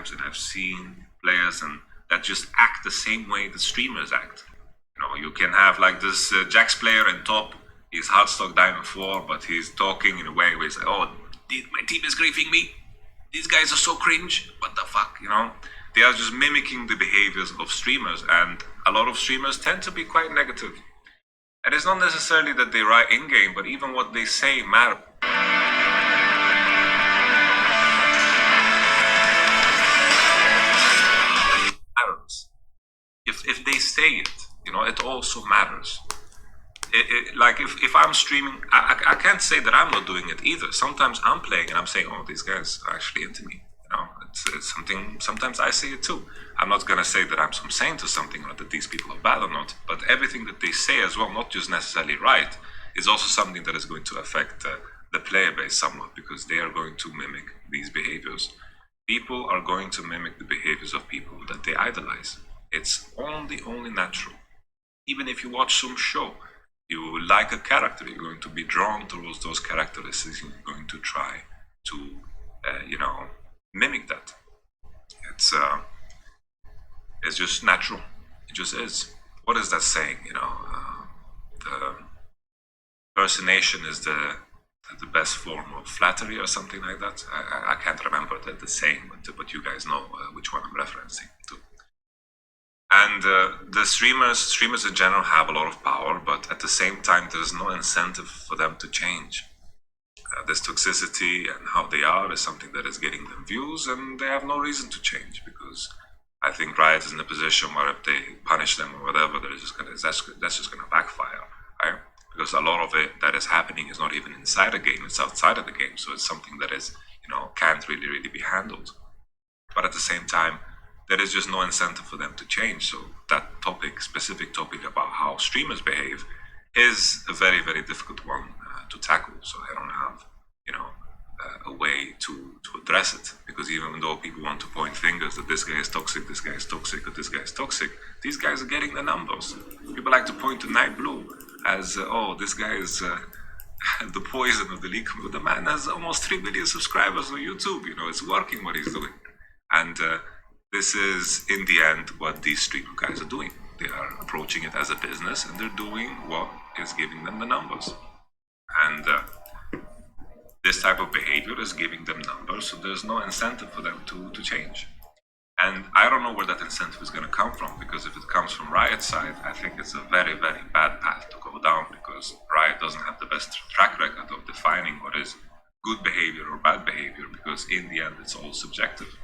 times that I've seen players and that just act the same way the streamers act. You can have like this Jax player in top. He's hardstock Diamond 4, but he's talking in a way where he's like, "Oh, my team is griefing me. These guys are so cringe. What the fuck?" They are just mimicking the behaviors of streamers, and a lot of streamers tend to be quite negative. And it's not necessarily that they write in-game, but even what they say matters. If they say it, it also matters. Like if I'm streaming, I can't say that I'm not doing it either. Sometimes I'm playing and I'm saying, "Oh, these guys are actually into me." It's something. Sometimes I say it too. I'm not gonna say that I'm some saint or something, or that these people are bad or not. But everything that they say as well, not just necessarily right, is also something that is going to affect the player base somewhat, because they are going to mimic these behaviors. People are going to mimic the behaviors of people that they idolize. It's only natural. Even if you watch some show, you like a character, you're going to be drawn towards those characteristics. You're going to try to, mimic that. It's just natural. It just is. What is that saying? The impersonation is the best form of flattery or something like that. I can't remember the saying, but you guys know which one I'm referencing to. And the streamers in general have a lot of power, but at the same time, there's no incentive for them to change. This toxicity and how they are is something that is getting them views, and they have no reason to change, because I think Riot is in a position where if they punish them or whatever, that's just gonna backfire, right? Because a lot of it that is happening is not even inside a game; it's outside of the game. So it's something that is, can't really be handled. But at the same time, there is just no incentive for them to change. So that specific topic about how streamers behave, is a very, very difficult one to tackle. So I don't have, a way to address it, because even though people want to point fingers that this guy is toxic, this guy is toxic, or this guy is toxic, these guys are getting the numbers. People like to point to Night Blue as, this guy is the poison of the league. But the man has almost 3 million subscribers on YouTube. It's working what he's doing. And this is, in the end, what these streamer guys are doing. They are approaching it as a business, and they're doing what is giving them the numbers. And this type of behavior is giving them numbers, so there's no incentive for them to change. And I don't know where that incentive is going to come from, because if it comes from Riot's side, I think it's a very, very bad path to go down, because Riot doesn't have the best track record of defining what is good behavior or bad behavior, because in the end, it's all subjective.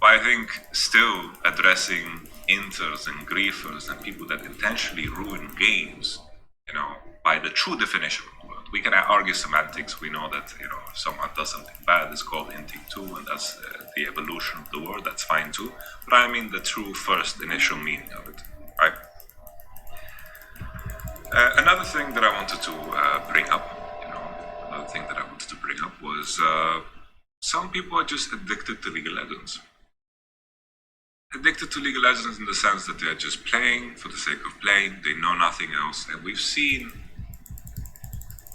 But I think still addressing inters and griefers and people that intentionally ruin games, by the true definition of the word. We can argue semantics. We know that, if someone does something bad, it's called inting too, and that's the evolution of the word. That's fine too. But I mean the true first initial meaning of it, right? Another thing that I wanted to bring up, was some people are just addicted to League of Legends. Addicted to League of Legends in the sense that they're just playing for the sake of playing. They know nothing else. And we've seen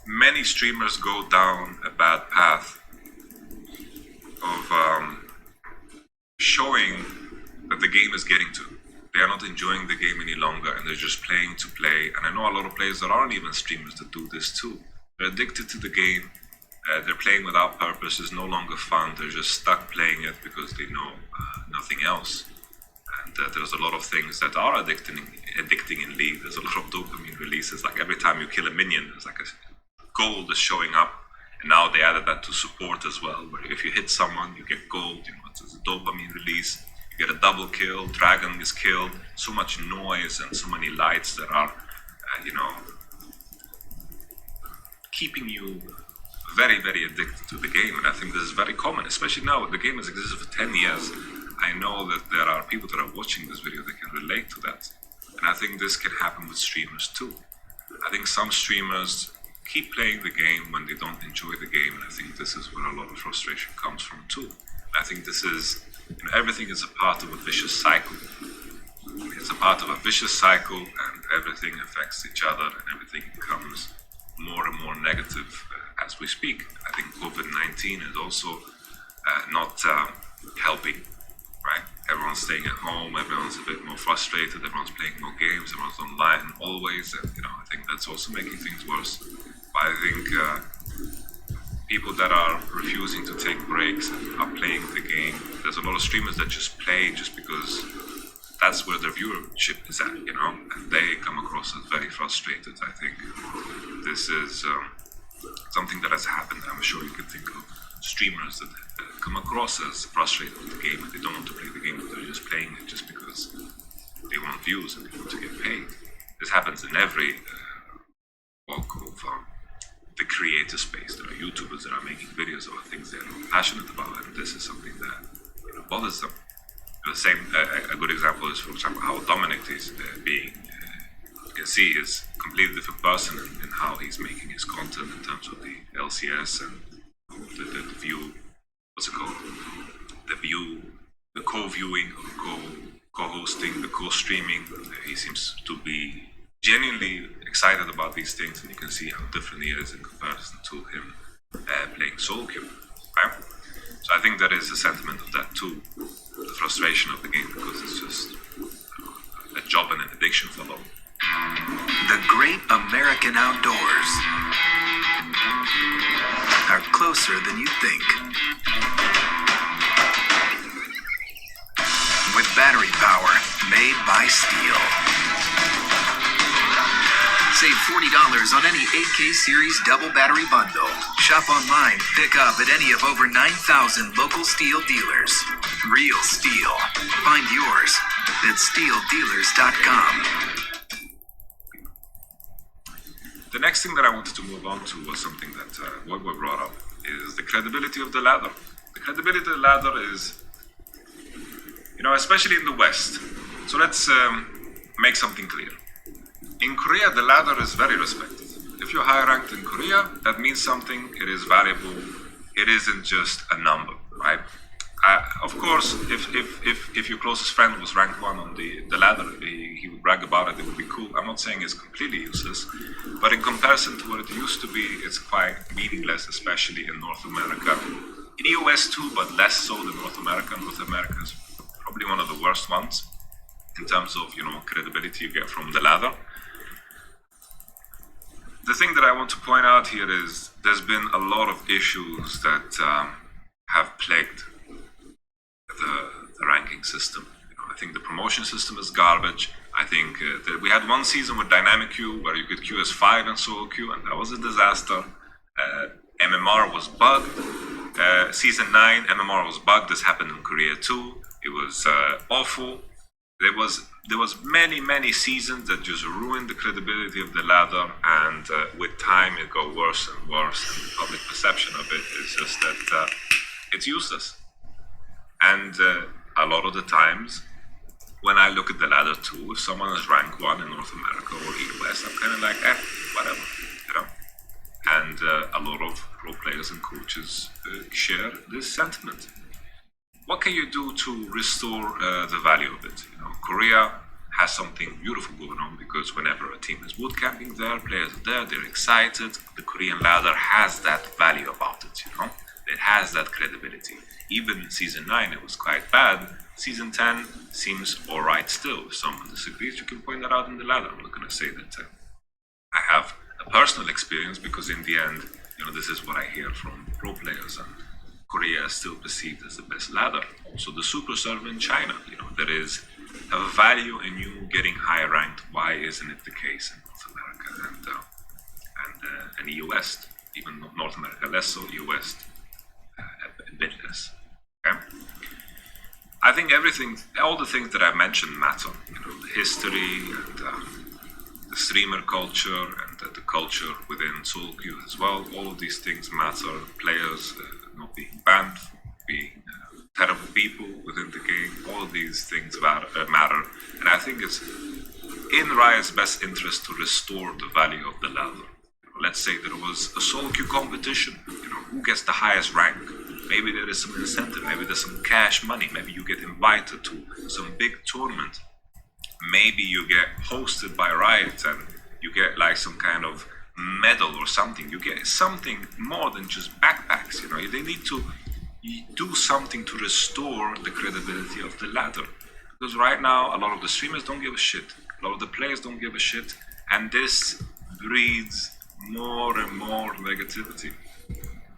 many streamers go down a bad path of showing that the game is getting to. They are not enjoying the game any longer, and they're just playing to play. And I know a lot of players that aren't even streamers that do this too. They're addicted to the game. They're playing without purpose. It's no longer fun. They're just stuck playing it because they know nothing else. And there's a lot of things that are addicting in League. There's a lot of dopamine releases. Like every time you kill a minion, there's like a gold is showing up. And now they added that to support as well, where if you hit someone, you get gold. It's a dopamine release. You get a double kill. Dragon is killed. So much noise and so many lights that are, keeping you very, very addicted to the game. And I think this is very common, especially now. The game has existed for 10 years. I know that there are people that are watching this video that can relate to that. And I think this can happen with streamers too. I think some streamers keep playing the game when they don't enjoy the game. And I think this is where a lot of frustration comes from too. I think this is, everything is a part of a vicious cycle. It's a part of a vicious cycle, and everything affects each other, and everything becomes more and more negative as we speak. I think COVID-19 is also not helping, right? Everyone's staying at home, everyone's a bit more frustrated, everyone's playing more games, everyone's online always, and I think that's also making things worse. But I think people that are refusing to take breaks and are playing the game, there's a lot of streamers that just play just because that's where their viewership is at, and they come across as very frustrated. I think this is something that has happened. I'm sure you can think of streamers that come across as frustrated with the game and they don't want to play the game, but they're just playing it just because they want views and they want to get paid. This happens in every walk of the creator space. There are YouTubers that are making videos about things they're passionate about, and this is something that bothers them. The same, a good example is, for example, how Dominic is being. You can see is a completely different person in how he's making his content in terms of the LCS and the view. What's it called? The view, the co-viewing, or co-hosting, the co-streaming. He seems to be genuinely excited about these things, and you can see how different he is in comparison to him playing solo queue. Right? So I think there is a sentiment of that too. The frustration of the game because it's just a job and an addiction for them. The great American outdoors are closer than you think. With battery power made by Steel. Save $40 on any 8K series double battery bundle. Shop online, pick up at any of over 9,000 local Steel dealers. Real Steel. Find yours at steeldealers.com. The next thing that I wanted to move on to was something that what we brought up is the credibility of the ladder. The credibility of the ladder is, especially in the West. So let's make something clear. In Korea, the ladder is very respected. If you're high ranked in Korea, that means something. It is valuable. It isn't just a number, right? Of course, if your closest friend was ranked 1 on the ladder, he would brag about it. It would be cool. I'm not saying it's completely useless, but in comparison to what it used to be, it's quite meaningless, especially in North America. In the US too, but less so than North America. North America is probably one of the worst ones in terms of credibility you get from the ladder. The thing that I want to point out here is there's been a lot of issues that have plagued the ranking system. I think the promotion system is garbage. I think that we had one season with dynamic queue where you could queue as 5 and solo queue, and that was a disaster. MMR was bugged. Season 9, MMR was bugged. This happened in Korea too. It was awful. There was many seasons that just ruined the credibility of the ladder, and with time it got worse and worse, and the public perception of it is just that it's useless. And a lot of the times when I look at the ladder too, if someone is rank 1 in North America or US, I'm kind of like, whatever, And a lot of pro players and coaches share this sentiment. What can you do to restore the value of it? Korea has something beautiful going on because whenever a team is bootcamping there, players are there, they're excited. The Korean ladder has that value about it, It has that credibility. Even in Season 9, it was quite bad. Season 10 seems alright still. If someone disagrees, you can point that out in the ladder. I'm not going to say that I have a personal experience because in the end, this is what I hear from pro players, and Korea is still perceived as the best ladder. Also, the super server in China, there is a value in you getting high ranked. Why isn't it the case in North America and the US? Even North America less so, US a bit less. Okay? I think all the things that I mentioned matter. The history and the streamer culture and the culture within solo queue as well. All of these things matter. Players not being banned for being terrible people within the game. All of these things matter. And I think it's in Riot's best interest to restore the value of the ladder. Let's say there was a solo queue competition. Who gets the highest rank? Maybe there is some incentive. Maybe there's some cash money. Maybe you get invited to some big tournament. Maybe you get hosted by Riot and you get like some kind of medal or something. You get something more than just backpacks. They need to do something to restore the credibility of the ladder. Because right now, a lot of the streamers don't give a shit. A lot of the players don't give a shit. And this breeds more and more negativity.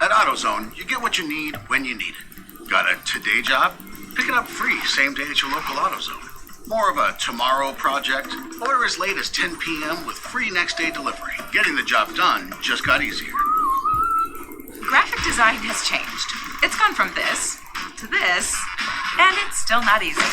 At AutoZone, you get what you need when you need it. Got a today job? Pick it up free same day at your local AutoZone. More of a tomorrow project? Order as late as 10 p.m. with free next day delivery. Getting the job done just got easier. Graphic design has changed. It's gone from this to this, and it's still not easy.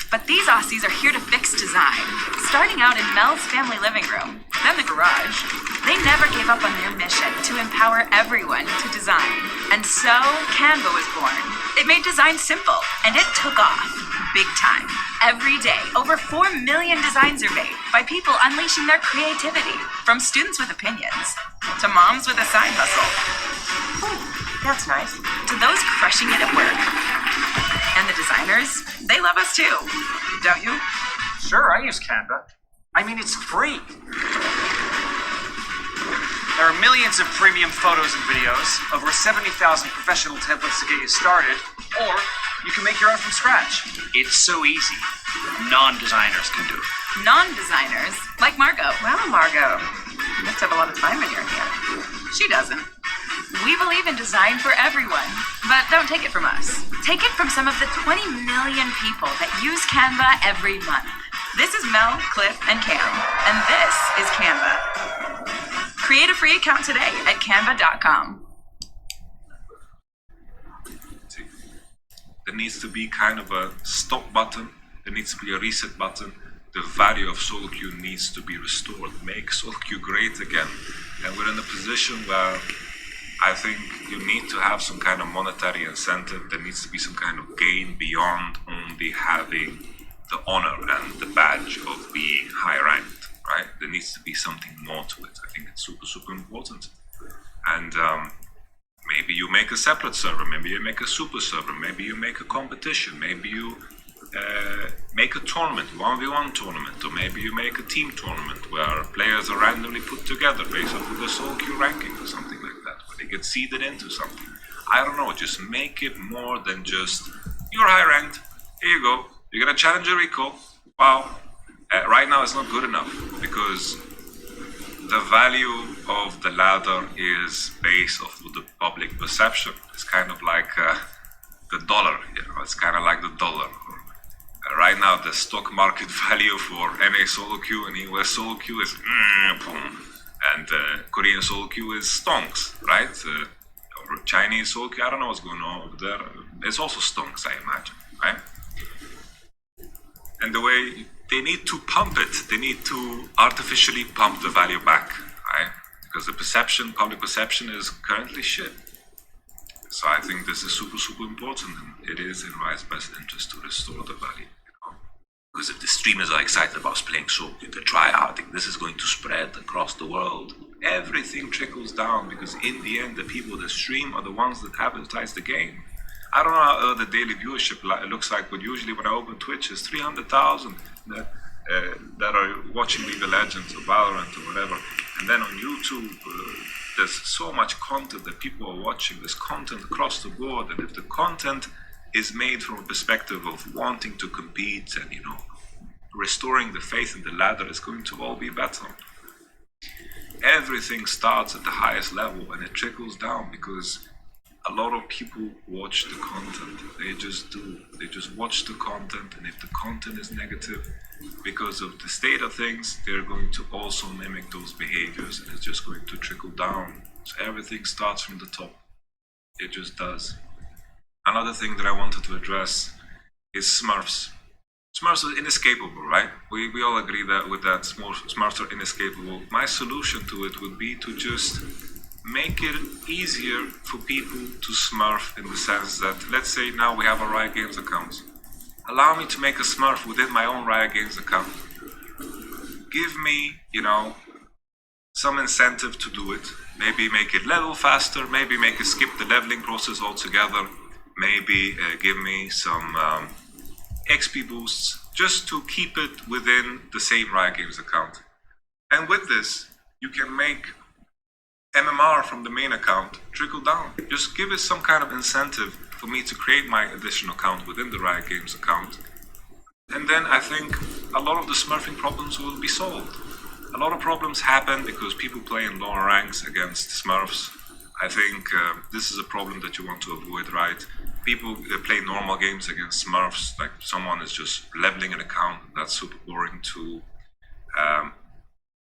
But these Aussies are here to fix design, starting out in Mel's family living room, then the garage. They never gave up on their mission to empower everyone to design. And so, Canva was born. It made design simple, and it took off. Big time. Every day, over 4 million designs are made by people unleashing their creativity, from students with opinions to moms with a side hustle. Ooh, that's nice. To those crushing it at work. And the designers, they love us too, don't you? Sure, I use Canva. I mean, it's free. There are millions of premium photos and videos, over 70,000 professional templates to get you started, or you can make your own from scratch. It's so easy. Non-designers can do it. Non-designers, like Margot. Wow, Margot. You must have a lot of time in your hand. She doesn't. We believe in design for everyone, but don't take it from us. Take it from some of the 20 million people that use Canva every month. This is Mel, Cliff, and Cam, and this is Canva. Create a free account today at canva.com. There needs to be kind of a stop button. There needs to be a reset button. The value of solo queue needs to be restored. Make solo queue great again. And we're in a position where I think you need to have some kind of monetary incentive. There needs to be some kind of gain beyond only having the honor and the badge of being high ranked, right? There needs to be something more to it. I think it's super, super important. And maybe you make a separate server, maybe you make a super server, maybe you make a competition, maybe you make a tournament, 1v1 tournament, or maybe you make a team tournament where players are randomly put together based off of the solo queue ranking or something like that, where they get seeded into something. I don't know, just make it more than just, you're high ranked, here you go, you're gonna challenge a recall, wow. Right now it's not good enough because the value of the ladder is based off of the public perception. It's kind of like the dollar, you know, it's kind of like the dollar. Right now, the stock market value for NA solo queue and US solo queue is and Korean solo queue is stonks, right? Or Chinese solo queue, I don't know what's going on over there. It's also stonks, I imagine, right? And the way they need to pump it, they need to artificially pump the value back, right? Because the perception, public perception is currently shit. So I think this is super, super important, and it is in Riot's best interest to restore the value. Because if the streamers are excited about playing solo queue, they try hard, think this is going to spread across the world. Everything trickles down because in the end, the people that stream are the ones that advertise the game. I don't know how the daily viewership looks like, but usually when I open Twitch, it's 300,000 that are watching League of Legends or Valorant or whatever. And then on YouTube, there's so much content that people are watching. There's content across the board, and if the content is made from a perspective of wanting to compete and, you know, restoring the faith in the ladder, is going to all be better. Everything starts at the highest level and it trickles down because a lot of people watch the content. They just do. They just watch the content, and if the content is negative because of the state of things, they're going to also mimic those behaviors, and it's just going to trickle down. So everything starts from the top. It just does. Another thing that I wanted to address is Smurfs. Smurfs are inescapable, right? We all agree that with that Smurfs are inescapable. My solution to it would be to just make it easier for people to Smurf, in the sense that, let's say now we have a Riot Games account. Allow me to make a Smurf within my own Riot Games account. Give me, you know, some incentive to do it. Maybe make it level faster, maybe make it skip the leveling process altogether, maybe give me some XP boosts, just to keep it within the same Riot Games account. And with this, you can make MMR from the main account trickle down. Just give it some kind of incentive for me to create my additional account within the Riot Games account. And then I think a lot of the smurfing problems will be solved. A lot of problems happen because people play in lower ranks against Smurfs. I think this is a problem that you want to avoid, right? People play normal games against Smurfs, like someone is just leveling an account. That's super boring too.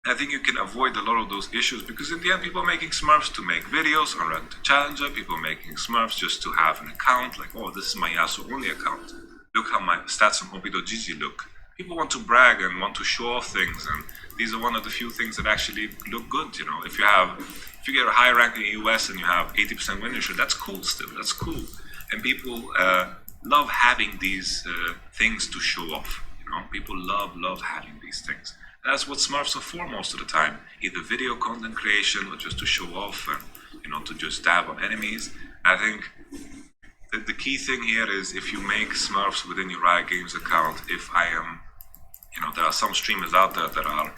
I think you can avoid a lot of those issues because in the end, people are making Smurfs to make videos on Rent to Challenger. People are making Smurfs just to have an account, like, oh, this is my Yasuo only account. Look how my stats on Obi.gg look. People want to brag and want to show off things, and these are one of the few things that actually look good. You know, if you get a high rank in the US and you have 80% win ratio, that's cool still. That's cool, and people love having these things to show off. You know, people love having these things. That's what Smurfs are for most of the time, either video content creation or just to show off and, you know, to just dab on enemies. I think the key thing here is if you make Smurfs within your Riot Games account, if I am, you know, there are some streamers out there that are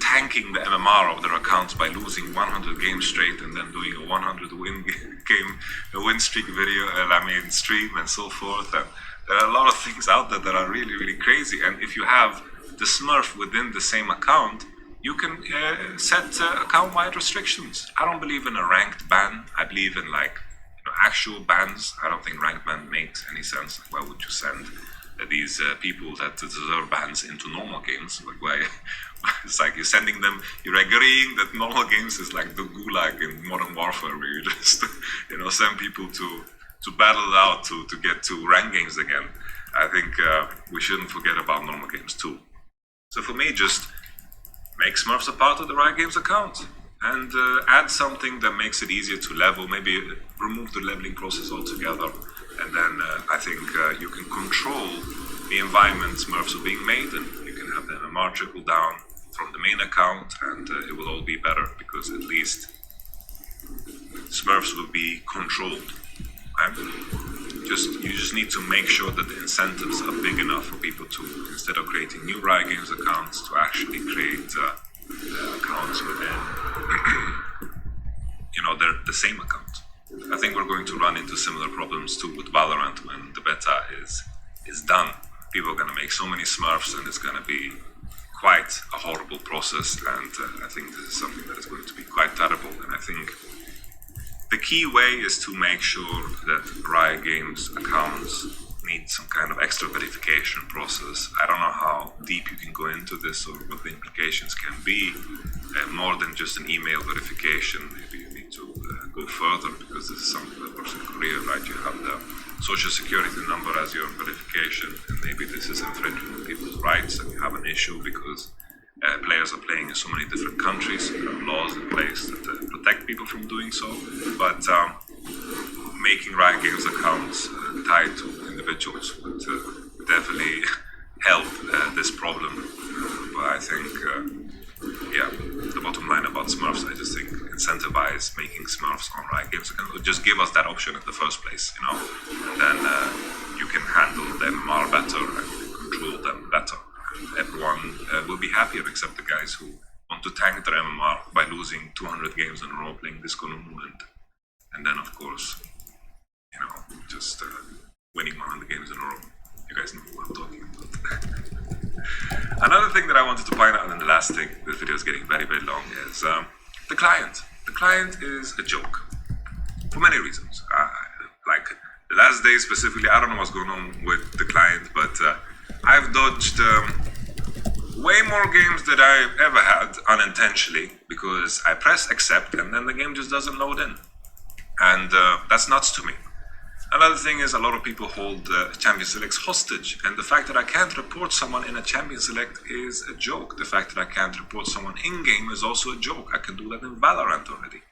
tanking the MMR of their accounts by losing 100 games straight and then doing a 100 win streak video, stream and so forth. And there are a lot of things out there that are really, really crazy. And if you have the Smurf within the same account, you can set account-wide restrictions. I don't believe in a ranked ban. I believe in actual bans. I don't think ranked ban makes any sense. Like, why would you send these people that deserve bans into normal games? Like, why? It's like you're sending them. You're agreeing that normal games is like the gulag in Modern Warfare, where you just send people to battle it out to get to ranked games again. I think we shouldn't forget about normal games too. So for me, just make Smurfs a part of the Riot Games account and add something that makes it easier to level. Maybe remove the leveling process altogether, and then I think you can control the environment Smurfs are being made, and you can have the MMR trickle down from the main account, and it will all be better because at least Smurfs will be controlled. You just need to make sure that the incentives are big enough for people to, instead of creating new Riot Games accounts, to actually create accounts within, the same account. I think we're going to run into similar problems too with Valorant when the beta is done. People are going to make so many Smurfs, and it's going to be quite a horrible process. And I think this is something that is going to be quite terrible. And I think the key way is to make sure that Riot Games accounts need some kind of extra verification process. I don't know how deep you can go into this or what the implications can be. More than just an email verification, maybe you need to go further, because this is something that works in Korea, right? You have the social security number as your verification, and maybe this is infringing on people's rights, and you have an issue because players are playing in so many different countries. There are laws in place that protect people from doing so, but making Riot Games accounts tied to individuals would definitely help this problem. But I think, the bottom line about Smurfs, I just think incentivize making Smurfs on Riot Games accounts, or just give us that option in the first place, and then you can handle the MMR better and control them better. Everyone will be happier except the guys who want to tank their MMR by losing 200 games in a row playing Disco Numu, and then of course, just winning 100 games in a row. You guys know what I'm talking about. Another thing that I wanted to point out in the last thing, this video is getting very, very long, is the client. The client is a joke for many reasons. Like the last day specifically, I don't know what's going on with the client, but I've dodged way more games than I've ever had unintentionally because I press accept and then the game just doesn't load in. And that's nuts to me. Another thing is a lot of people hold Champion Selects hostage, and the fact that I can't report someone in a Champion Select is a joke. The fact that I can't report someone in-game is also a joke. I can do that in Valorant already.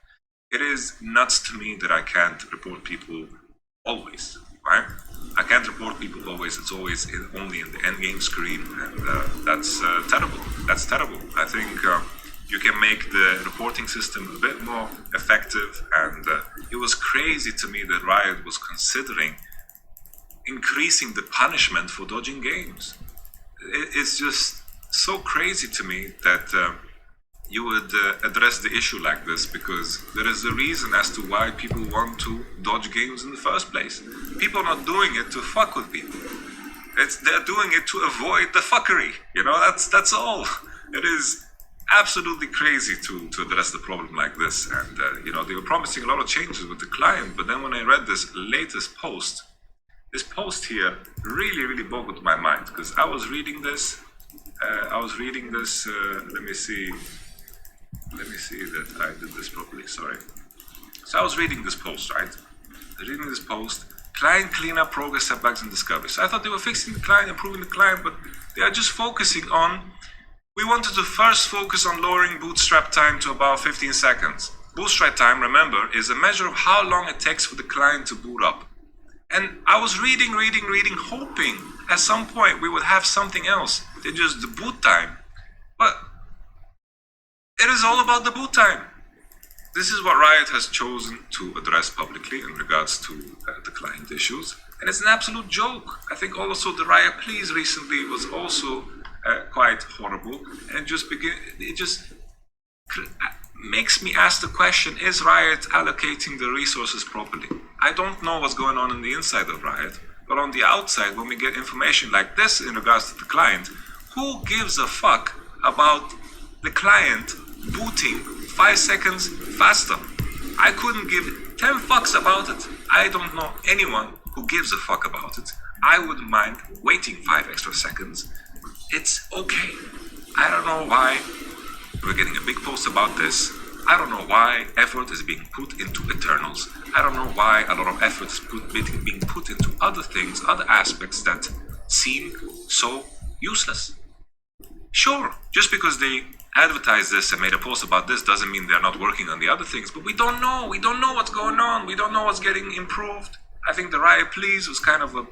It is nuts to me that I can't report people always, right? I can't report people always. It's always only in the end-game screen, and that's terrible. That's terrible. I think you can make the reporting system a bit more effective, and it was crazy to me that Riot was considering increasing the punishment for dodging games. It's just so crazy to me that you would address the issue like this, because there is a reason as to why people want to dodge games in the first place. People are not doing it to fuck with people. They're doing it to avoid the fuckery. That's all. It is absolutely crazy to address the problem like this. And they were promising a lot of changes with the client, but then when I read this latest post, this post here really, really boggled my mind, because I was reading this. Let me see that I did this properly. Sorry. So I was reading this post, right? Client cleanup, progress, setbacks, and discovery. So I thought they were fixing the client, improving the client, but they are just focusing on. We wanted to first focus on lowering bootstrap time to about 15 seconds. Bootstrap time, remember, is a measure of how long it takes for the client to boot up. And I was reading, hoping at some point we would have something else than just the boot time. But it is all about the boot time. This is what Riot has chosen to address publicly in regards to the client issues. And it's an absolute joke. I think also the Riot Please recently was also quite horrible. And it just makes me ask the question, is Riot allocating the resources properly? I don't know what's going on the inside of Riot, but on the outside, when we get information like this in regards to the client, who gives a fuck about the client booting 5 seconds faster? I couldn't give 10 fucks about it. I don't know anyone who gives a fuck about it. I wouldn't mind waiting 5 extra seconds. It's okay. I don't know why we're getting a big post about this. I don't know why effort is being put into Eternals. I don't know why a lot of effort is being put into other things, other aspects that seem so useless. Sure, just because they advertised this and made a post about this doesn't mean they're not working on the other things, but we don't know. We don't know what's going on. We don't know what's getting improved. I think the Riot Please was kind of it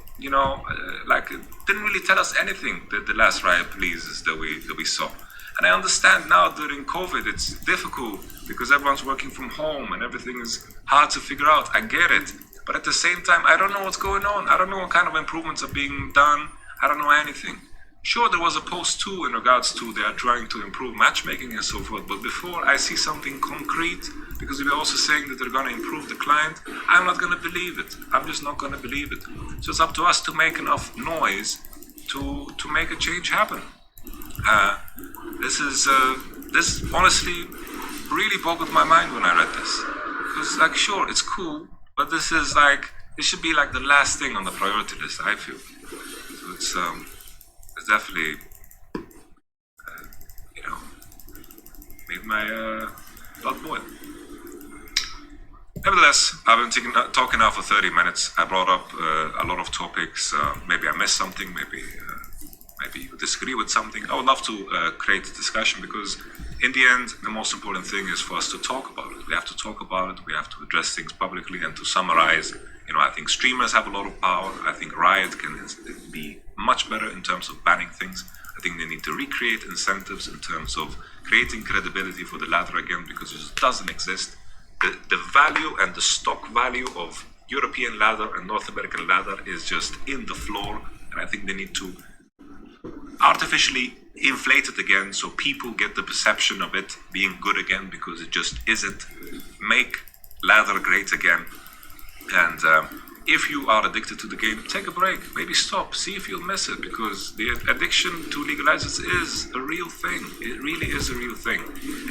didn't really tell us anything, the last Riot Pleases that we saw. And I understand now during COVID it's difficult because everyone's working from home and everything is hard to figure out. I get it. But at the same time, I don't know what's going on. I don't know what kind of improvements are being done. I don't know anything. Sure, there was a post too in regards to they are trying to improve matchmaking and so forth. But before I see something concrete, because they're also saying that they're going to improve the client, I'm not going to believe it. I'm just not going to believe it. So it's up to us to make enough noise to make a change happen. This honestly really boggled my mind when I read this. Because sure, it's cool, but this should be the last thing on the priority list, I feel. So it's definitely made my blood boil. Nevertheless, I've been talking now for 30 minutes. I brought up a lot of topics. Maybe I missed something. Maybe you disagree with something. I would love to create a discussion, because in the end, the most important thing is for us to talk about it. We have to talk about it. We have to address things publicly. And to summarize, I think streamers have a lot of power. I think Riot can be much better in terms of banning things. I think they need to recreate incentives in terms of creating credibility for the ladder again, because it just doesn't exist. The value and the stock value of European ladder and North American ladder is just in the floor. And I think they need to artificially inflate it again so people get the perception of it being good again, because it just isn't. Make ladder great again. And if you are addicted to the game, take a break, maybe stop, see if you'll miss it, because the addiction to legalizers is a real thing. It really is a real thing.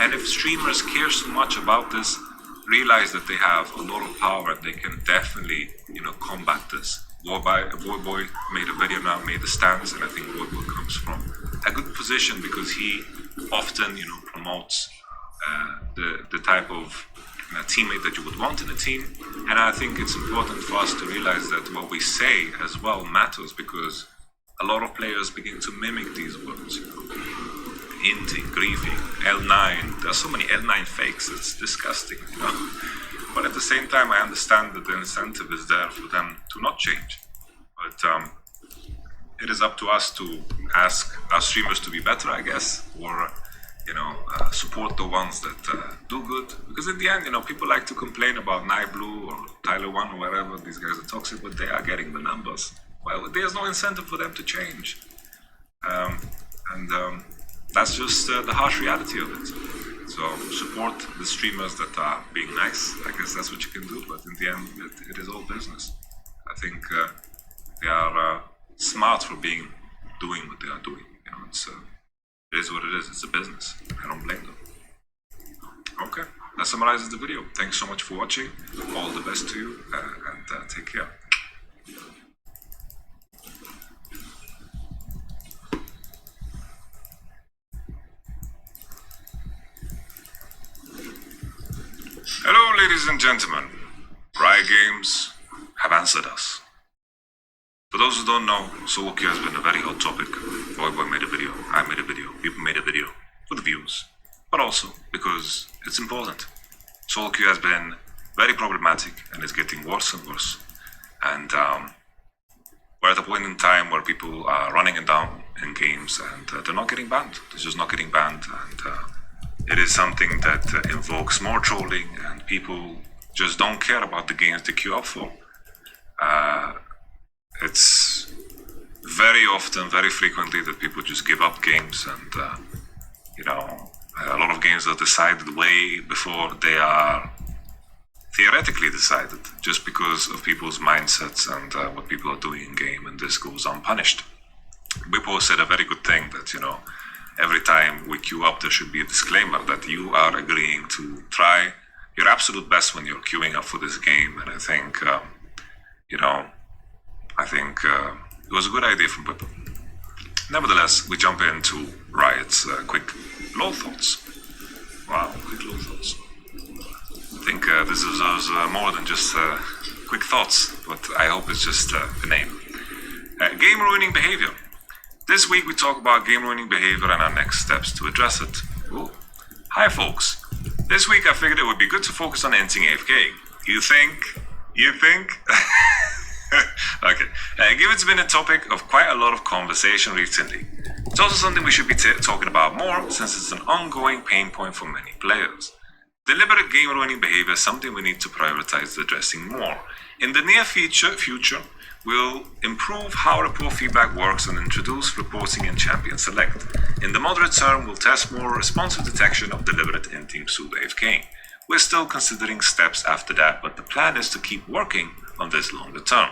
And if streamers care so much about this, realize that they have a lot of power and they can definitely, combat this. Boy made a video now, made a stance, and I think Boy comes from a good position, because he often, promotes the type of teammate that you would want in a team. And I think it's important for us to realize that what we say as well matters, because a lot of players begin to mimic these words. Hinting, grieving, L9. There are so many L9 fakes, it's disgusting, But at the same time, I understand that the incentive is there for them to not change. But it is up to us to ask our streamers to be better, I guess, or support the ones that do good. Because in the end, people like to complain about Nightblue or Tyler One or wherever. These guys are toxic, but they are getting the numbers. Well, there's no incentive for them to change. And that's just the harsh reality of it. So support the streamers that are being nice. I guess that's what you can do. But in the end, it is all business. I think they are smart for doing what they are doing. You know, it is what it is. It's a business. I don't blame them. Okay, that summarizes the video. Thanks so much for watching. All the best to you, and take care. Hello, ladies and gentlemen. Riot Games have answered us. For those who don't know, solo queue has been a very hot topic. Boy made a video, I made a video, people made a video for the views, but also because it's important. Solo queue has been very problematic and is getting worse and worse. And we're at a point in time where people are running it down in games and they're not getting banned. They're just not getting banned. And it is something that invokes more trolling, and people just don't care about the games they queue up for. It's very often, very frequently that people just give up games, and a lot of games are decided way before they are theoretically decided, just because of people's mindsets and what people are doing in game, and this goes unpunished. Bippo said a very good thing that, every time we queue up, there should be a disclaimer that you are agreeing to try your absolute best when you're queuing up for this game. And I think, it was a good idea from Bippo. Nevertheless, we jump into Riot's quick LOL thoughts. Wow, quick LOL thoughts. I think this deserves more than just quick thoughts, but I hope it's just the name. Game ruining behavior. This week we talk about game ruining behavior and our next steps to address it. Ooh. Hi folks. This week I figured it would be good to focus on ending AFK. You think? Okay. Given it's been a topic of quite a lot of conversation recently, it's also something we should be talking about more, since it's an ongoing pain point for many players. Deliberate game ruining behavior is something we need to prioritize addressing more. In the near future, we'll improve how report feedback works and introduce reporting in Champion Select. In the moderate term, we'll test more responsive detection of deliberate in-team pseudo AFK. We're still considering steps after that, but the plan is to keep working on this longer term.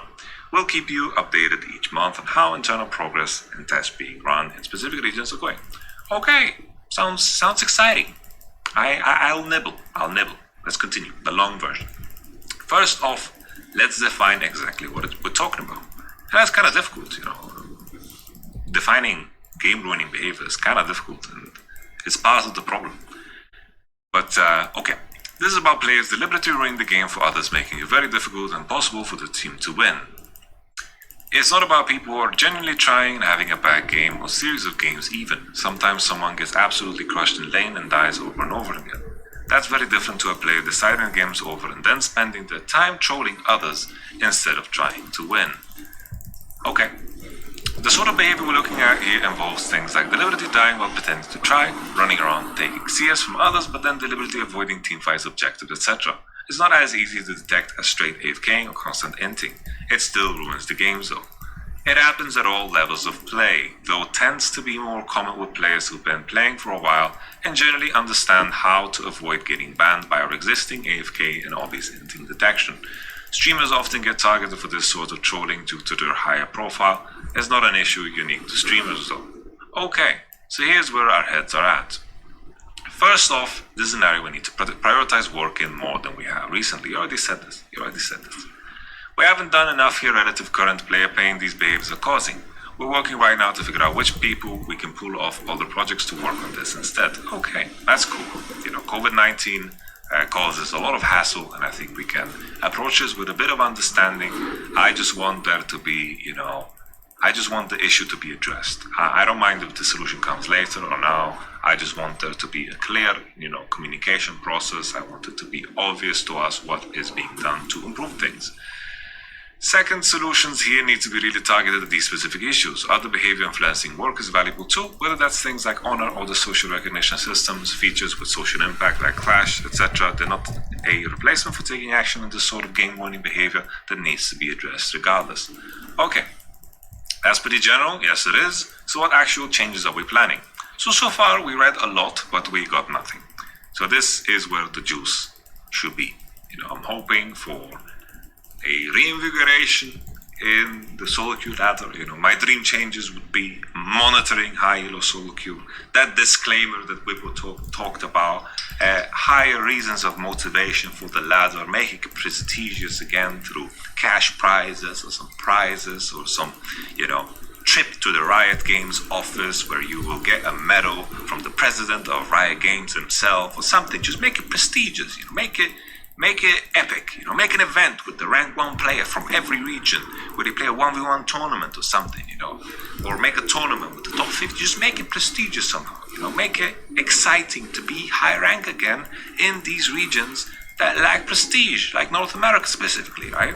We'll keep you updated each month on how internal progress and tests being run in specific regions are going. Okay, sounds exciting. I'll nibble. Let's continue, the long version. First off, let's define exactly what we're talking about. And that's kind of difficult, Defining game-ruining behavior is kind of difficult, and it's part of the problem. But, okay. This is about players deliberately ruining the game for others, making it very difficult and impossible for the team to win. It's not about people who are genuinely trying and having a bad game or series of games even. Sometimes someone gets absolutely crushed in lane and dies over and over again. That's very different to a player deciding the game's over and then spending their time trolling others instead of trying to win. Okay. The sort of behavior we're looking at here involves things like deliberately dying while pretending to try, running around taking CS from others but then deliberately avoiding teamfights, objectives, etc. It's not as easy to detect as straight AFKing or constant inting. It still ruins the game though. It happens at all levels of play, though it tends to be more common with players who've been playing for a while and generally understand how to avoid getting banned by our existing AFK and obvious inting detection. Streamers often get targeted for this sort of trolling due to their higher profile. It's not an issue unique to streamers though. Okay, so here's where our heads are at. First off, this is an area we need to prioritize work in more than we have recently. You already said this. We haven't done enough here relative current player pain these behaviors are causing. We're working right now to figure out which people we can pull off other projects to work on this instead. Okay, that's cool. COVID-19 causes a lot of hassle, and I think we can approach this with a bit of understanding. I just want there to be, I just want the issue to be addressed. I don't mind if the solution comes later or now. I just want there to be a clear, communication process. I want it to be obvious to us what is being done to improve things. Second, solutions here need to be really targeted at these specific issues. Other behavior influencing work is valuable too, whether that's things like honor or the social recognition systems, features with social impact like Clash, etc. They're not a replacement for taking action on this sort of game-winning behavior that needs to be addressed regardless. Okay, that's pretty general, yes it is. So what actual changes are we planning? So far we read a lot, but we got nothing. So this is where the juice should be. I'm hoping for a reinvigoration in the solo queue ladder. My dream changes would be monitoring high elo solo queue, that disclaimer that Whippo talked about, higher reasons of motivation for the ladder, making it prestigious again through cash prizes or some prizes or some, trip to the Riot Games office where you will get a medal from the president of Riot Games himself or something. Just make it prestigious, make it epic, make an event with the rank 1 player from every region where they play a 1v1 tournament or something, or make a tournament with the top 50. Just make it prestigious somehow, make it exciting to be high rank again in these regions that lack prestige, like North America specifically, right?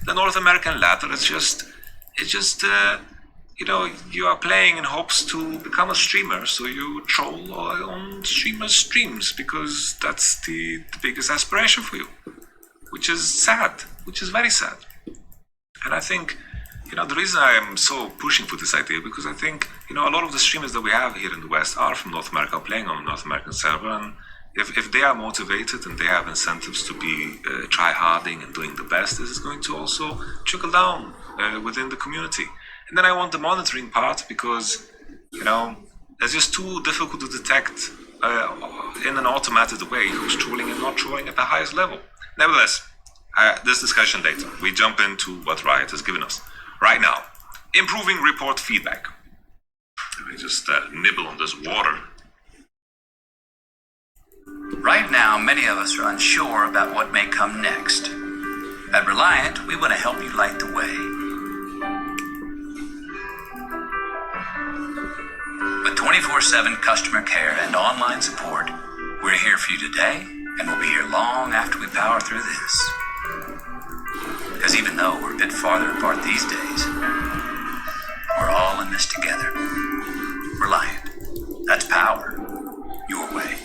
The North American ladder is just you are playing in hopes to become a streamer, so you troll on streamers' streams because that's the biggest aspiration for you, which is sad, which is very sad. And I think, the reason I am so pushing for this idea, because I think, a lot of the streamers that we have here in the West are from North America, playing on a North American server, and if they are motivated and they have incentives to be try-harding and doing the best, this is going to also trickle down within the community. And then I want the monitoring part because, it's just too difficult to detect in an automated way who's trolling and not trolling at the highest level. Nevertheless, this discussion later. We jump into what Riot has given us. Right now, improving report feedback. Let me just nibble on this water. Right now, many of us are unsure about what may come next. At Reliant, we want to help you light the way. With 24/7 customer care and online support, we're here for you today, and we'll be here long after we power through this. Because even though we're a bit farther apart these days, we're all in this together. Reliant. That's power. Your way.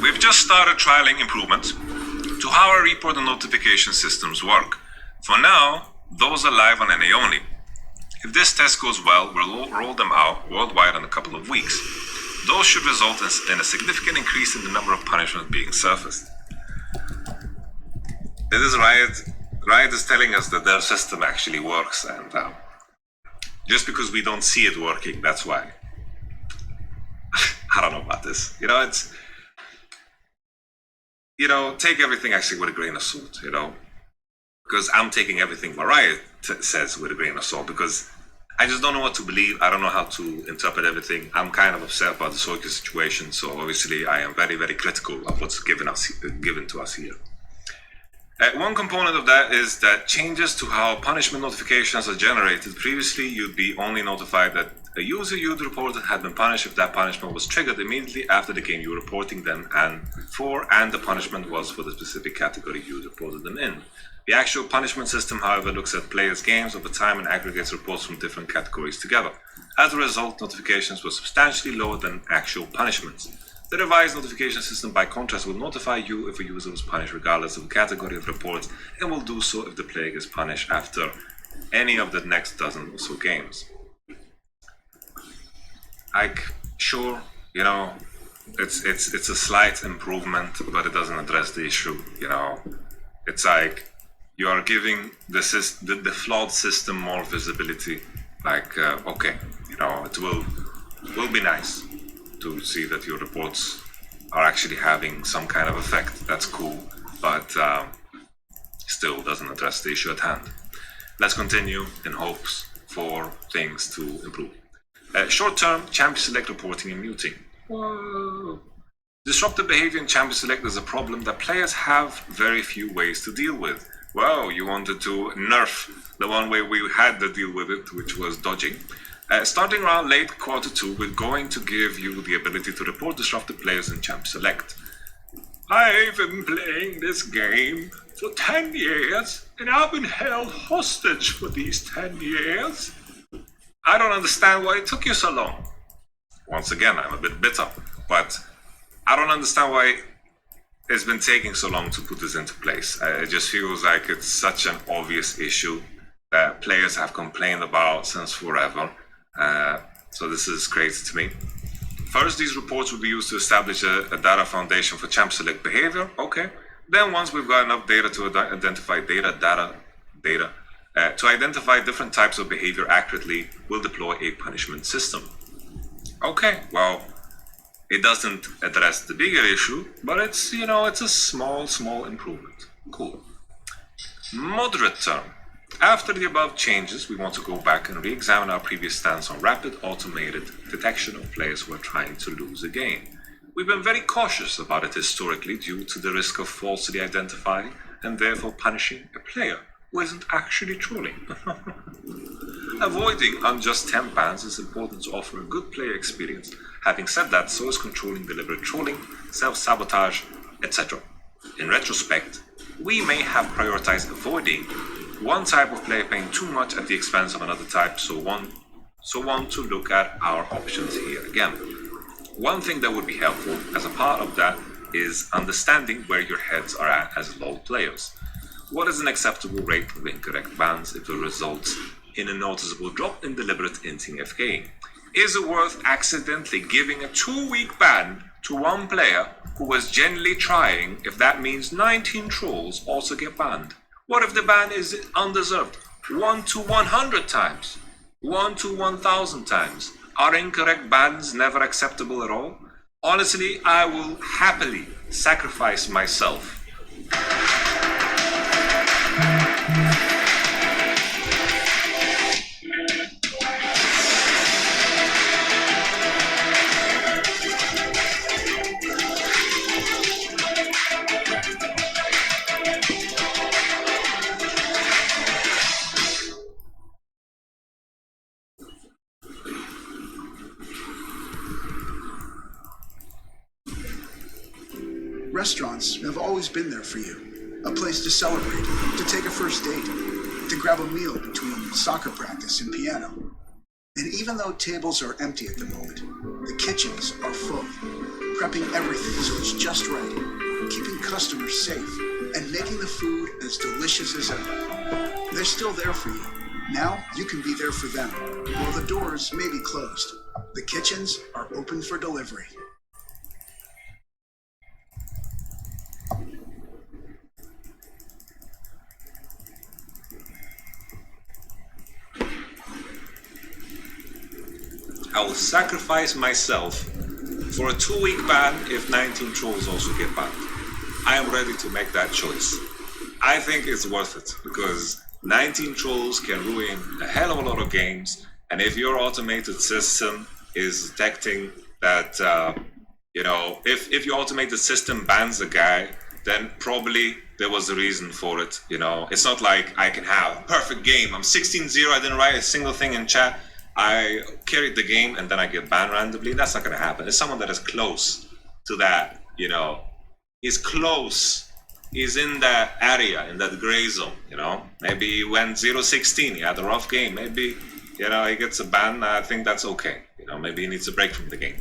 We've just started trialing improvements to how our report and notification systems work. For now, those are live on NA only. If this test goes well, we'll roll them out worldwide in a couple of weeks. Those should result in a significant increase in the number of punishments being surfaced. This is Riot. Riot is telling us that their system actually works, and just because we don't see it working, that's why. I don't know about this. Take everything actually with a grain of salt, because I'm taking everything what Riot says with a grain of salt, because I just don't know what to believe. I don't know how to interpret everything. I'm kind of upset about the Soyka situation, so obviously I am very, very critical of what's given to us here. One component of that is that changes to how punishment notifications are generated. Previously, you'd be only notified that a user you'd reported had been punished if that punishment was triggered immediately after the game you were reporting them and the punishment was for the specific category you reported them in. The actual punishment system, however, looks at players' games over time and aggregates reports from different categories together. As a result, notifications were substantially lower than actual punishments. The revised notification system, by contrast, will notify you if a user was punished regardless of the category of reports, and will do so if the player gets punished after any of the next dozen or so games. Sure, it's a slight improvement, but it doesn't address the issue. It's like you are giving the flawed system more visibility. Okay, it will be nice to see that your reports are actually having some kind of effect. That's cool, but still doesn't address the issue at hand. Let's continue in hopes for things to improve. Short-term Champion Select reporting and muting. Whoa. Disruptive behavior in Champion Select is a problem that players have very few ways to deal with. Well, you wanted to nerf the one way we had to deal with it, which was dodging. Starting around late Q2, we're going to give you the ability to report disruptive players in Champ Select. I've been playing this game for 10 years, and I've been held hostage for these 10 years. I don't understand why it took you so long. Once again, I'm a bit bitter, but I don't understand why it's been taking so long to put this into place. It just feels like it's such an obvious issue that players have complained about since forever. So this is crazy to me. First, these reports will be used to establish a data foundation for champ select behavior. Okay. Then once we've got enough data to identify to identify different types of behavior accurately, we'll deploy a punishment system. Okay, well, it doesn't address the bigger issue, but it's a small improvement. Cool. Moderate term. After the above changes, we want to go back and re-examine our previous stance on rapid automated detection of players who are trying to lose a game. We've been very cautious about it historically due to the risk of falsely identifying and therefore punishing a player who isn't actually trolling. Avoiding unjust temp bans is important to offer a good player experience. Having said that, so is controlling deliberate trolling, self-sabotage, etc. In retrospect, we may have prioritized avoiding one type of player paying too much at the expense of another type, so want to look at our options here again. One thing that would be helpful as a part of that is understanding where your heads are at as LoL players. What is an acceptable rate of incorrect bans if it results in a noticeable drop in deliberate inting FK? Is it worth accidentally giving a 2-week ban to one player who was genuinely trying if that means 19 trolls also get banned? What if the ban is undeserved? 1 to 100 times? 1 to 1,000 times? Are incorrect bans never acceptable at all? Honestly, I will happily sacrifice myself. Restaurants have always been there for you. A place to celebrate, to take a first date, to grab a meal between soccer practice and piano. And even though tables are empty at the moment, the kitchens are full, prepping everything so it's just right, keeping customers safe, and making the food as delicious as ever. They're still there for you. Now you can be there for them. While the doors may be closed, the kitchens are open for delivery. I will sacrifice myself for a 2-week ban if 19 trolls also get banned. I am ready to make that choice. I think it's worth it because 19 trolls can ruin a hell of a lot of games, and if your automated system is detecting that, if your automated system bans a guy, then probably there was a reason for it, It's not like I can have a perfect game. I'm 16-0, I didn't write a single thing in chat. I carried the game and then I get banned randomly. That's not going to happen. It's someone that is close to that, He's close. He's in that area, in that gray zone, Maybe he went 0-16. He had a rough game. Maybe, he gets a ban. I think that's okay. Maybe he needs a break from the game.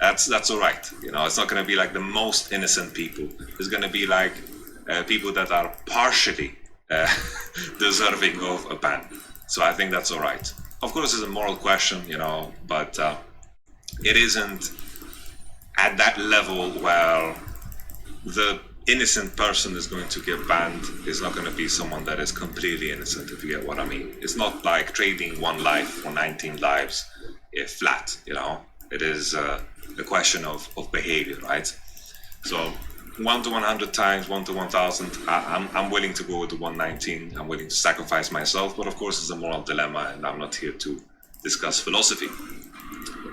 That's all right. It's not going to be like the most innocent people. It's going to be like people that are partially deserving of a ban. So I think that's all right. Of course, it's a moral question, but it isn't at that level where the innocent person is going to get banned. It's not going to be someone that is completely innocent, if you get what I mean. It's not like trading one life for 19 lives flat, It is a question of behavior, right? So 1 to 100 times, 1 to 1,000, I'm willing to go with the 119. I'm willing to sacrifice myself, but of course it's a moral dilemma and I'm not here to discuss philosophy.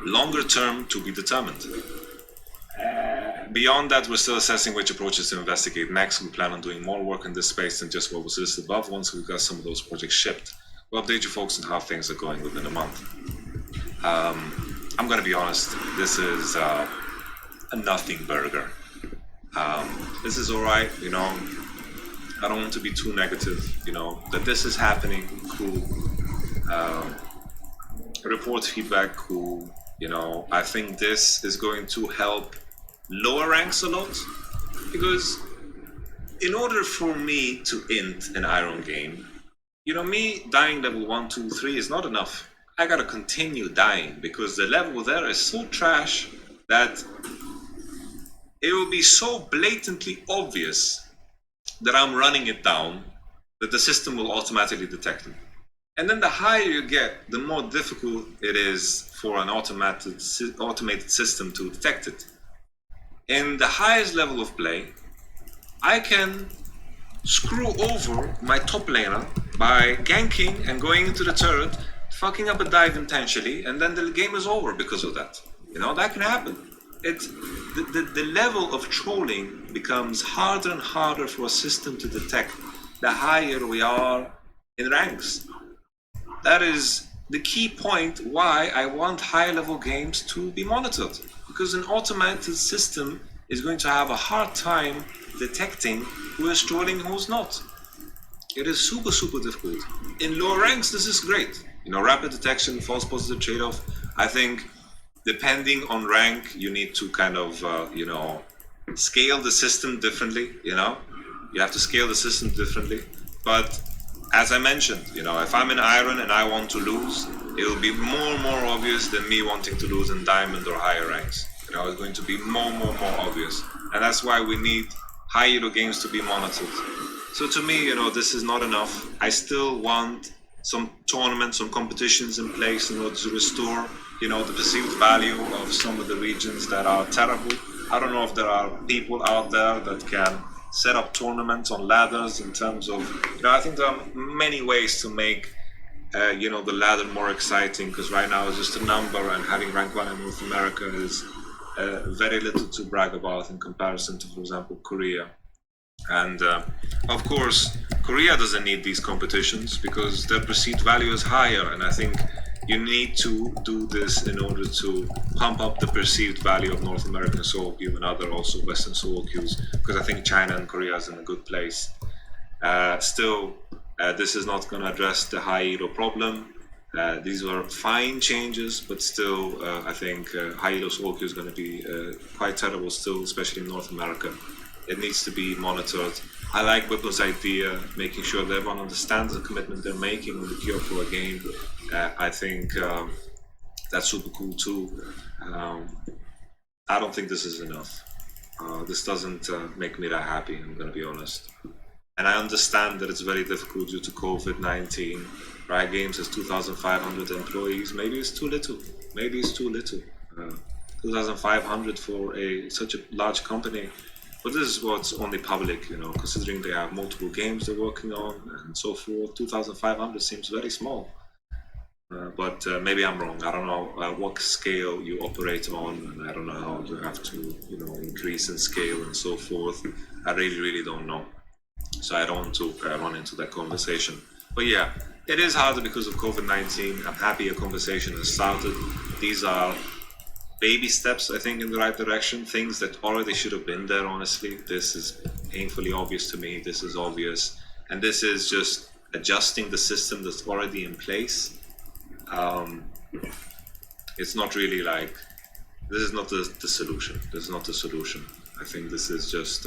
Longer term to be determined. Beyond that, we're still assessing which approaches to investigate next. We plan on doing more work in this space than just what was listed above. Once we've got some of those projects shipped, we'll update you folks on how things are going within a month. I'm going to be honest, this is a nothing burger. This is all right, I don't want to be too negative, that this is happening, cool. report feedback who, you know, I think this is going to help lower ranks a lot, because in order for me to int an iron game, you know, me dying level 1, 2, 3 is not enough. I gotta continue dying because the level there is so trash that it will be so blatantly obvious that I'm running it down that the system will automatically detect it. And then the higher you get, the more difficult it is for an automated system to detect it. In the highest level of play, I can screw over my top laner by ganking and going into the turret, fucking up a dive intentionally, and then the game is over because of that. You know, that can happen. The level of trolling becomes harder and harder for a system to detect the higher we are in ranks. That is the key point why I want high level games to be monitored, because an automated system is going to have a hard time detecting who is trolling and who's not. It is super difficult. In lower ranks, this is great. You know, rapid detection, false positive trade-off. I think depending on rank, you need to kind of, you know, scale the system differently, you know? You have to scale the system differently. But as I mentioned, you know, if I'm in Iron and I want to lose, it'll be more and more obvious than me wanting to lose in Diamond or higher ranks. You know, it's going to be more obvious. And that's why we need high elo games to be monitored. So to me, you know, this is not enough. I still want some tournaments, some competitions in place in order to restore, you know, the perceived value of some of the regions that are terrible. I don't know if there are people out there that can set up tournaments on ladders in terms of, you know, I think there are many ways to make, you know, the ladder more exciting, because right now it's just a number, and having rank 1 in North America is very little to brag about in comparison to, for example, Korea. And of course, Korea doesn't need these competitions because their perceived value is higher, and I think you need to do this in order to pump up the perceived value of North American solo queue and other also Western solo queues, because I think China and Korea is in a good place. Still, this is not going to address the high elo problem. These were fine changes, but still, I think high elo solo queue is going to be quite terrible still, especially in North America. It needs to be monitored. I like Whipple's idea, making sure that everyone understands the commitment they're making when they queue up for a game. I think that's super cool too. I don't think this is enough. This doesn't make me that happy, I'm going to be honest. And I understand that it's very difficult due to COVID-19. Riot Games has 2,500 employees. Maybe it's too little. 2,500 for such a large company. But this is what's only public, you know, considering they have multiple games they're working on and so forth. 2,500 seems very small. But maybe I'm wrong. I don't know what scale you operate on, and I don't know how you have to, you know, increase in scale and so forth. I really don't know. So I don't want to run into that conversation. But yeah, it is harder because of COVID-19. I'm happy a conversation has started. These are baby steps, I think, in the right direction. Things that already should have been there, honestly. This is painfully obvious to me. This is obvious. And this is just adjusting the system that's already in place. It's not really like, this is not the solution. This is not the solution. I think this is just,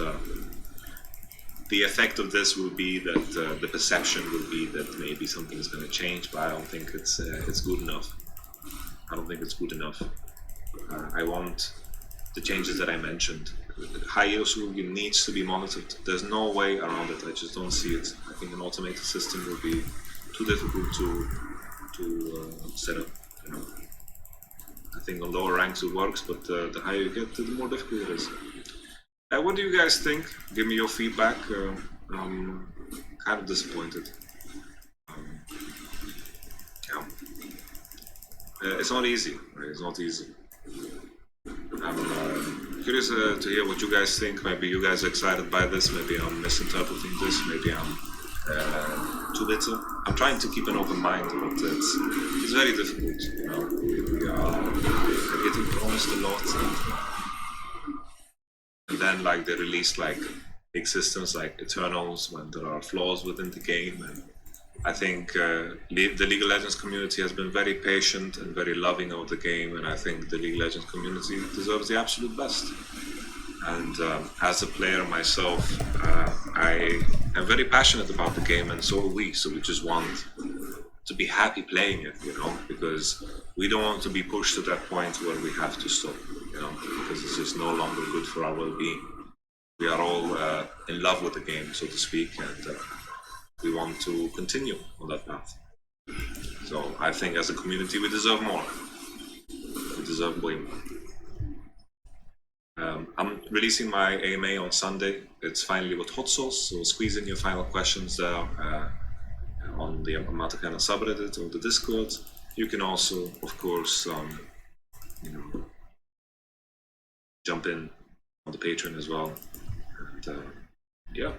the effect of this will be that the perception will be that maybe something is going to change, but I don't think it's good enough. I don't think it's good enough. I want the changes that I mentioned. High elo solo queue needs to be monitored. There's no way around it. I just don't see it. I think an automated system will be too difficult to set up. You know, I think on lower ranks it works, but the higher you get, the more difficult it is. What do you guys think? Give me your feedback. I'm kind of disappointed. Yeah. It's not easy. Right? It's not easy. I'm curious to hear what you guys think. Maybe you guys are excited by this. Maybe I'm misinterpreting this. Maybe I'm too little. I'm trying to keep an open mind, but it's very difficult. You know, we are getting promised a lot, and then like they release like big systems like Eternals when there are flaws within the game, and I think the League of Legends community has been very patient and very loving of the game, and I think the League of Legends community deserves the absolute best. And as a player myself, I am very passionate about the game, and so are we. So we just want to be happy playing it, you know, because we don't want to be pushed to that point where we have to stop, you know, because it's just no longer good for our well-being. We are all in love with the game, so to speak, and we want to continue on that path. So I think as a community, we deserve more. We deserve way more. I'm releasing my AMA on Sunday. It's finally with hot sauce, so squeeze in your final questions there on the Matakana subreddit or the Discord. You can also, of course, you know, jump in on the Patreon as well. And yeah,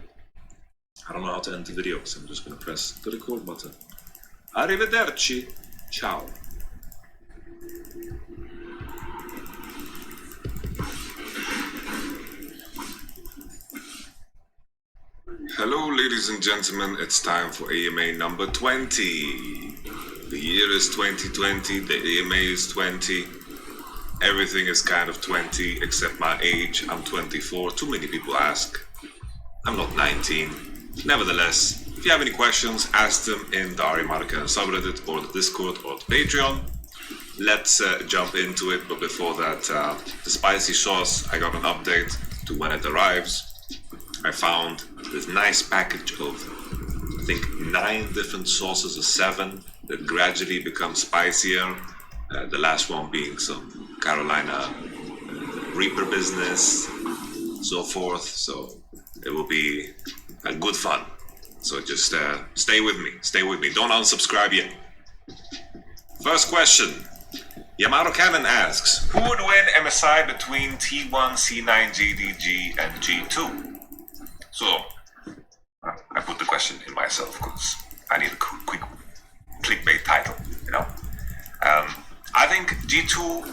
I don't know how to end the video, so I'm just gonna press the record button. Arrivederci. Ciao. Hello, ladies and gentlemen. It's time for AMA number 20. The year is 2020. The AMA is 20. Everything is kind of 20 except my age. I'm 24. Too many people ask. I'm not 19. Nevertheless, if you have any questions, ask them in the Arimaraka subreddit or the Discord or the Patreon. Let's jump into it, but before that, the spicy sauce, I got an update to when it arrives. I found this nice package of, I think, 9 different sauces or 7 that gradually become spicier. The last one being some Carolina Reaper business, so forth. So it will be a good fun. So just stay with me. Stay with me. Don't unsubscribe yet. First question. Yamato Cannon asks, who would win MSI between T1, C9, JDG, and G2? So, I put the question in myself because I need a quick clickbait title, you know? I think G2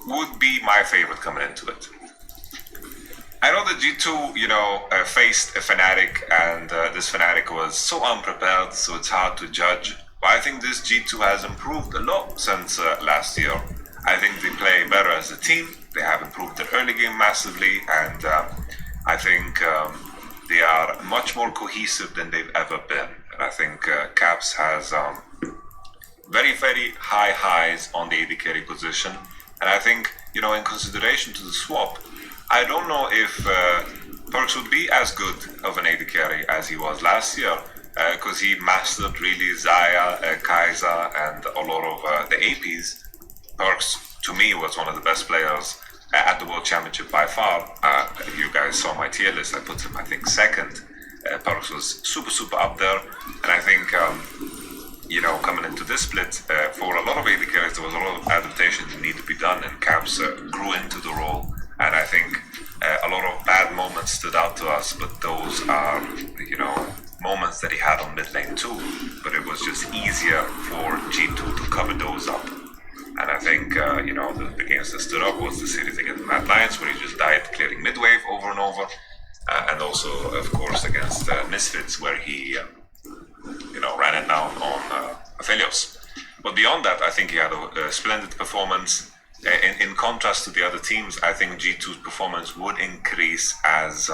would be my favorite coming into it. I know that G2, you know, faced a Fnatic, and this Fnatic was so unprepared, so it's hard to judge. But I think this G2 has improved a lot since last year. I think they play better as a team. They have improved their early game massively, and I think they are much more cohesive than they've ever been. And I think Caps has very, very high highs on the AD carry position. And I think, you know, in consideration to the swap, I don't know if Perks would be as good of an AD carry as he was last year, because he mastered really Zaya, Kaiser, and a lot of the APs. Perks, to me, was one of the best players at the World Championship by far. You guys saw my tier list. I put him, I think, second. Perks was super up there. And I think, you know, coming into this split, for a lot of AD carries, there was a lot of adaptation that needed to be done, and Caps grew into the role. And I think a lot of bad moments stood out to us, but those are, you know, moments that he had on mid lane too. But it was just easier for G2 to cover those up. And I think, you know, the games that stood up was the series against the Mad Lions, where he just died clearing mid-wave over and over. And also, of course, against Misfits, where he, you know, ran it down on Aphelios. But beyond that, I think he had a splendid performance. In contrast to the other teams, I think G2's performance would increase as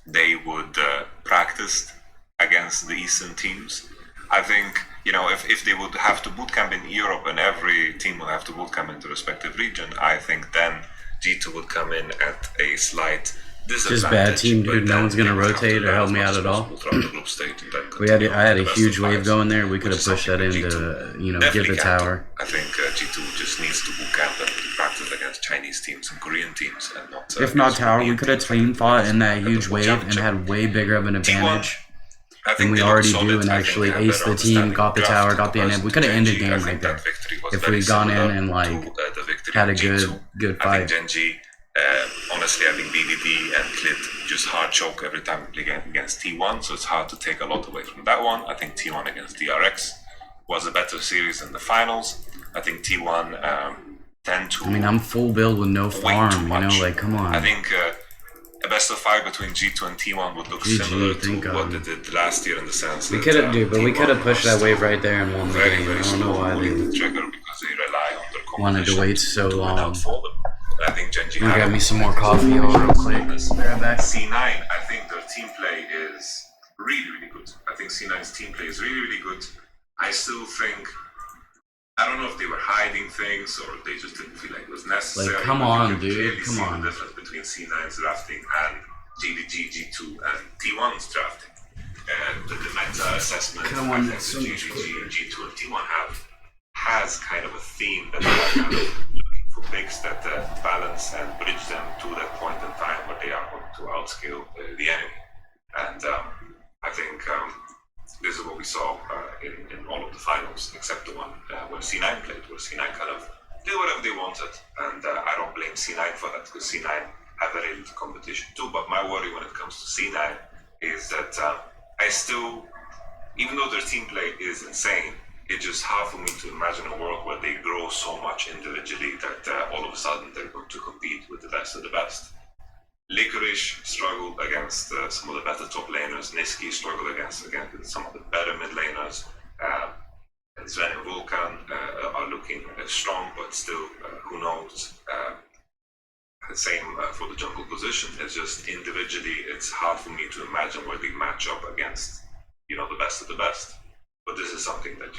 they would practice against the Eastern teams. I think, you know, if they would have to bootcamp in Europe and every team would have to bootcamp in the respective region, I think then G2 would come in at a slight disadvantage. Just bad team, dude. No one's gonna rotate or help me out at all. I had a huge wave going there. We could have pushed that into, you know, give the tower. I think G2 just needs to bootcamp and practice against Chinese teams and Korean teams, and not. If not tower, we could have team fought in that huge wave and had way bigger of an advantage than we already do, and actually aced the team, got the tower, got the end. We could have ended game right there if we'd gone in and like had a good fight. Honestly, I think BDD and Clit just hard choke every time we play against T1, so it's hard to take a lot away from that one. I think T1 against DRX was a better series in the finals. I think T1 tend to. I mean, I'm full build with no farm, you know, like, come on. I think a best of 5 between G2 and T1 would look similar to what they did last year in the sense we that could have, dude, but we could have T1 pushed that wave right there and won the very, game. very I don't know why they trigger because they rely on their wanted to wait so long. for them. I think Genji I'll grab me some more coffee real quick. Grab back. C9, I think their team play is really, really good. I think C9's team play is really, really good. I still think, I don't know if they were hiding things or they just didn't feel like it was necessary. Like, come on, dude, come on. The difference between C9's drafting and GDG, G2, and T1's drafting. And the meta assessment Come on, I that's think so the much GDG, G2, and T1 has kind of a theme that they're kind of looking for picks that balance and bridge them to that point in time where they are going to outscale the enemy. And I think this is what we saw in all of the finals, except the one where C9 played, where C9 kind of did whatever they wanted. And I don't blame C9 for that, because C9 have very little competition too. But my worry when it comes to C9 is that I still, even though their team play is insane, it's just hard for me to imagine a world where they grow so much individually that all of a sudden they're going to compete with the best of the best. Licorice struggled against some of the better top laners. Niski struggled against some of the better mid laners. And Sven and Vulcan are looking strong, but still, who knows? The same for the jungle position. It's just individually, it's hard for me to imagine where they match up against, the best of the best. But this is something that,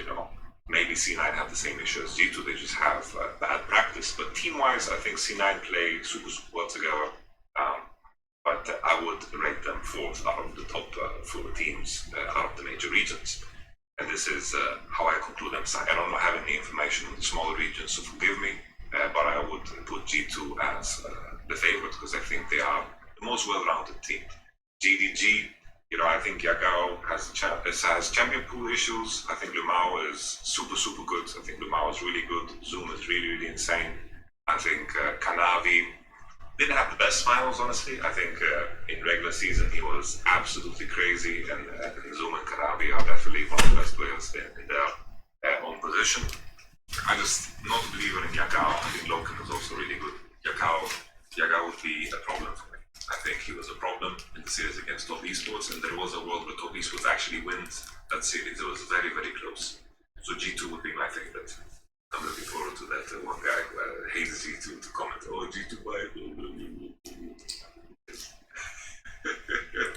maybe C9 have the same issue as G2. They just have bad practice. But team-wise, I think C9 play super, super well together. But I would rate them 4th out of the top 4 teams out of the major regions. And this is how I conclude them. I don't have any information on the smaller regions, so forgive me. But I would put G2 as the favorite because I think they are the most well-rounded team. GDG, I think Yagao has champion pool issues. I think Lumao is super, super good. I think Lumao is really good. Zoom is really, really insane. I think Kanavi didn't have the best finals, honestly. I think in regular season he was absolutely crazy, and Zoom and Kanavi are definitely one of the best players in their own position. I just not a believer in Yagao. I think Loken is also really good. Yagao would be a problem for me. I think he was a problem in the series against Top Esports, and there was a world where Top Esports actually wins that series. It was very, very close. So G2 would be my favorite. I'm looking forward to that. One guy who hates G2 to comment, G2 bye.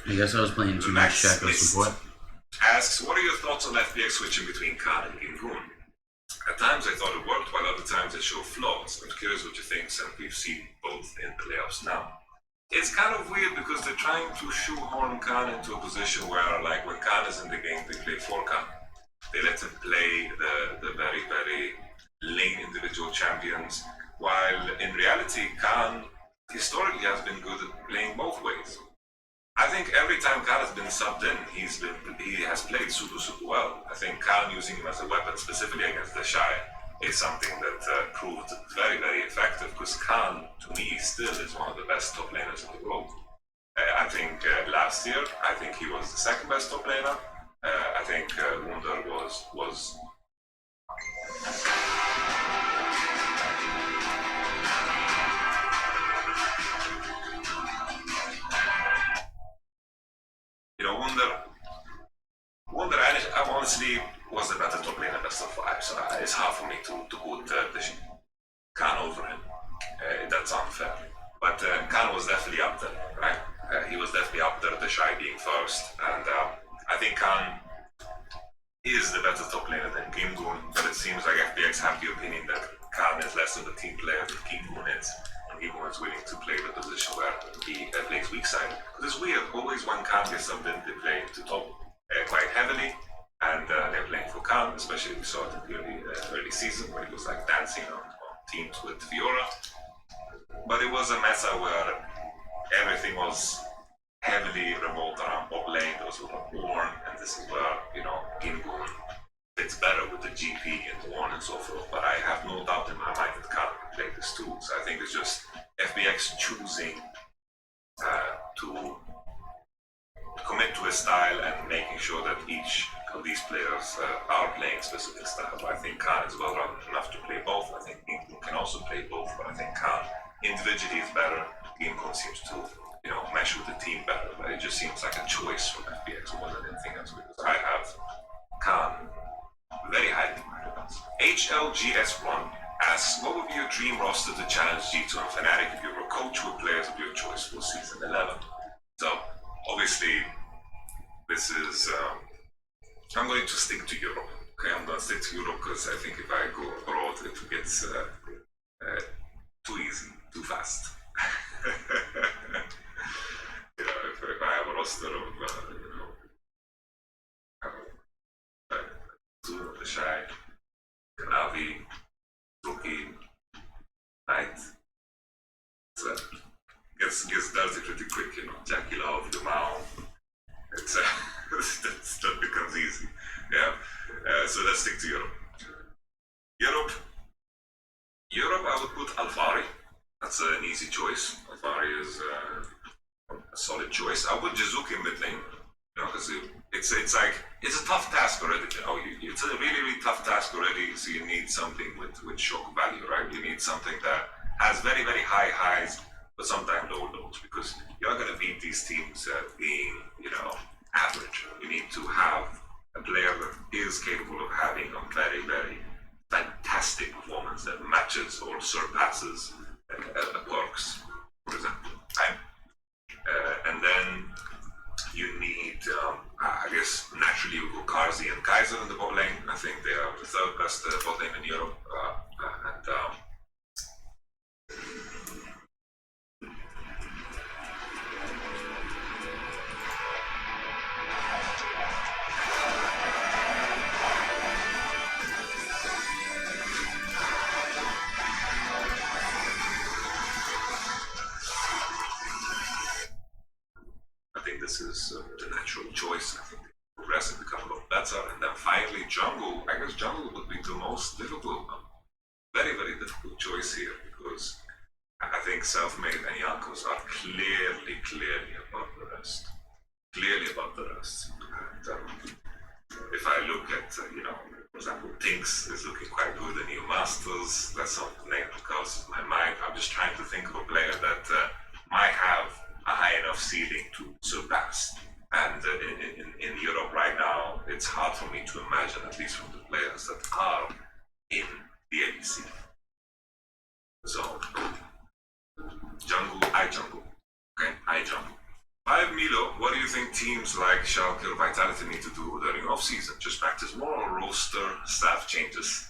I guess I was playing too much Shaco support. Asks, what are your thoughts on FPX switching between Khan and Gingun? At times I thought it worked, while other times it showed flaws. I'm curious what you think, since we've seen both in playoffs now. It's kind of weird because they're trying to shoehorn Khan into a position where, like, when Khan is in the game, they play for Khan. They let him play the very, very lane individual champions, while in reality, Khan historically has been good at playing both ways. I think every time Khan has been subbed in, he has played super, super well. I think Khan using him as a weapon, specifically against the Shy, is something that proved very, very effective, because Khan, to me, still is one of the best top laners in the world. I think last year, I think he was the second best top laner. I think Wunder was Wunder I honestly was the better top laner best of 5, so it's hard for me to put the Khan over him. That's unfair. But Khan was definitely up there, right? He was definitely up there, the Shy being first, and I think Khan is the better top laner than Gingun, but it seems like FPX have the opinion that Khan is less of a team player than Gingun is, and Gingun is willing to play the position where he plays weak side. Because it's weird, always when Khan gets subbed in, they play to top quite heavily, and they're playing for Khan, especially we saw it in the early season where he was like dancing on teams with Fiora. But it was a meta where everything was heavily revolved around bot lane. There was a lot of Ornn, and this is where, Gingun fits better with the GP and Ornn and so forth. But I have no doubt in my mind that Khan can play this too. So I think it's just FBX choosing to commit to a style and making sure that each of these players are playing a specific style. I think Khan is well rounded enough to play both. I think Gingun can also play both, but I think Khan individually is better. Gingun seems to mesh with the team better. But it just seems like a choice from FPX more than anything else, because I have Khan very highly in my defense. HLGS1 asks, what would be your dream roster to challenge G2 and Fnatic if you were a coach with players of your choice for season 11? So, obviously, this is, I'm going to stick to Europe. Okay, I'm going to stick to Europe because I think if I go abroad, it gets too easy, too fast. If I have a roster of, the Shy, Kanavi, Rookie, Knight, gets dirty pretty quick, Jackie Love, Lamau. It's that becomes easy. Yeah. So let's stick to Europe. Europe, I would put Alfari. That's an easy choice. Alfari is a solid choice. I would Jizuki in mid lane, because it's a tough task already. It's a really, really tough task already. So you need something with shock value, right? You need something that has very, very high highs, but sometimes low lows, because you're not going to beat these teams being, average. You need to have a player that is capable of having a very, very fantastic performance that matches or surpasses Perks, for example. Right? And then you need, I guess, naturally you go Karzi and Kaiser in the bot lane. I think they are the third best bot lane in Europe. This is the natural choice. I think they progress and become a lot better. And then finally, jungle. I guess jungle would be the most difficult, very, very difficult choice here, because I think Selfmade and Jankos are clearly above the rest. Clearly above the rest. And, if I look at, for example, Tinks is looking quite good in new Masters. That's not the name that comes to my mind. I'm just trying to think of a player that might have a high enough ceiling to surpass. And in Europe right now, it's hard for me to imagine, at least from the players that are in the ABC. So, jungle. Okay, I jungle. 5 Milo, what do you think teams like Schalke or Vitality need to do during off-season? Just practice more or roster staff changes?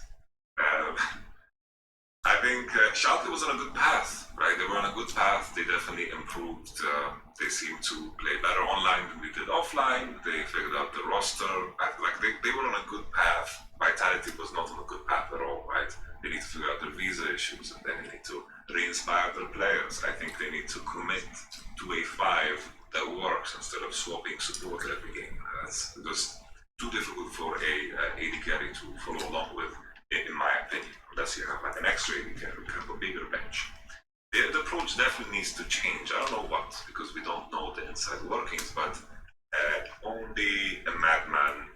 I think Schalke was on a good path, right? They were on a good path. They definitely improved. They seem to play better online than they did offline. They figured out the roster. They were on a good path. Vitality was not on a good path at all, right? They need to figure out their visa issues, and then they need to re-inspire their players. I think they need to commit to a 5 that works instead of swapping support every game. That's just too difficult for a AD carry to follow along with, in my opinion, unless you have like an extra AD carry, you have a bigger bench. The approach definitely needs to change. I don't know what, because we don't know the inside workings, but only a madman,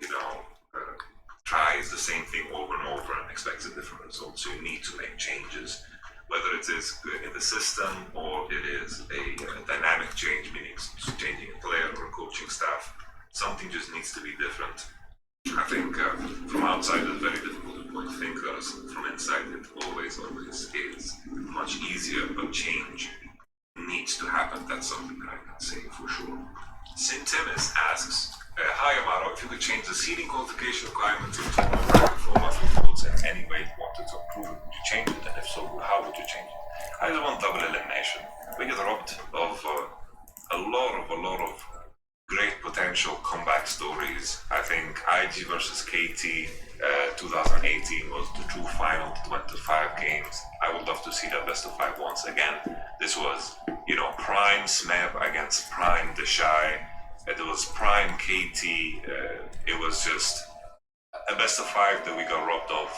tries the same thing over and over and expects a different result. So you need to make changes, whether it is in the system or it is a dynamic change, meaning changing a player or a coaching staff. Something just needs to be different. I think from outside it's very difficult to point fingers. From inside it always is much easier, but change needs to happen. That's something that I can say for sure. Sintimis asks, hi Amaro, if you could change the seeding qualification requirements in tournament format for votes in any way you wanted to improve it, would you change it? And if so, how would you change it? I just want double elimination. We get robbed of a lot of great potential comeback stories. I think IG versus KT 2018 was the true final that went to 5 games. I would love to see that best of 5 once again. This was, prime Smeb against prime The Shy. It was prime KT. It was just a best of 5 that we got robbed of.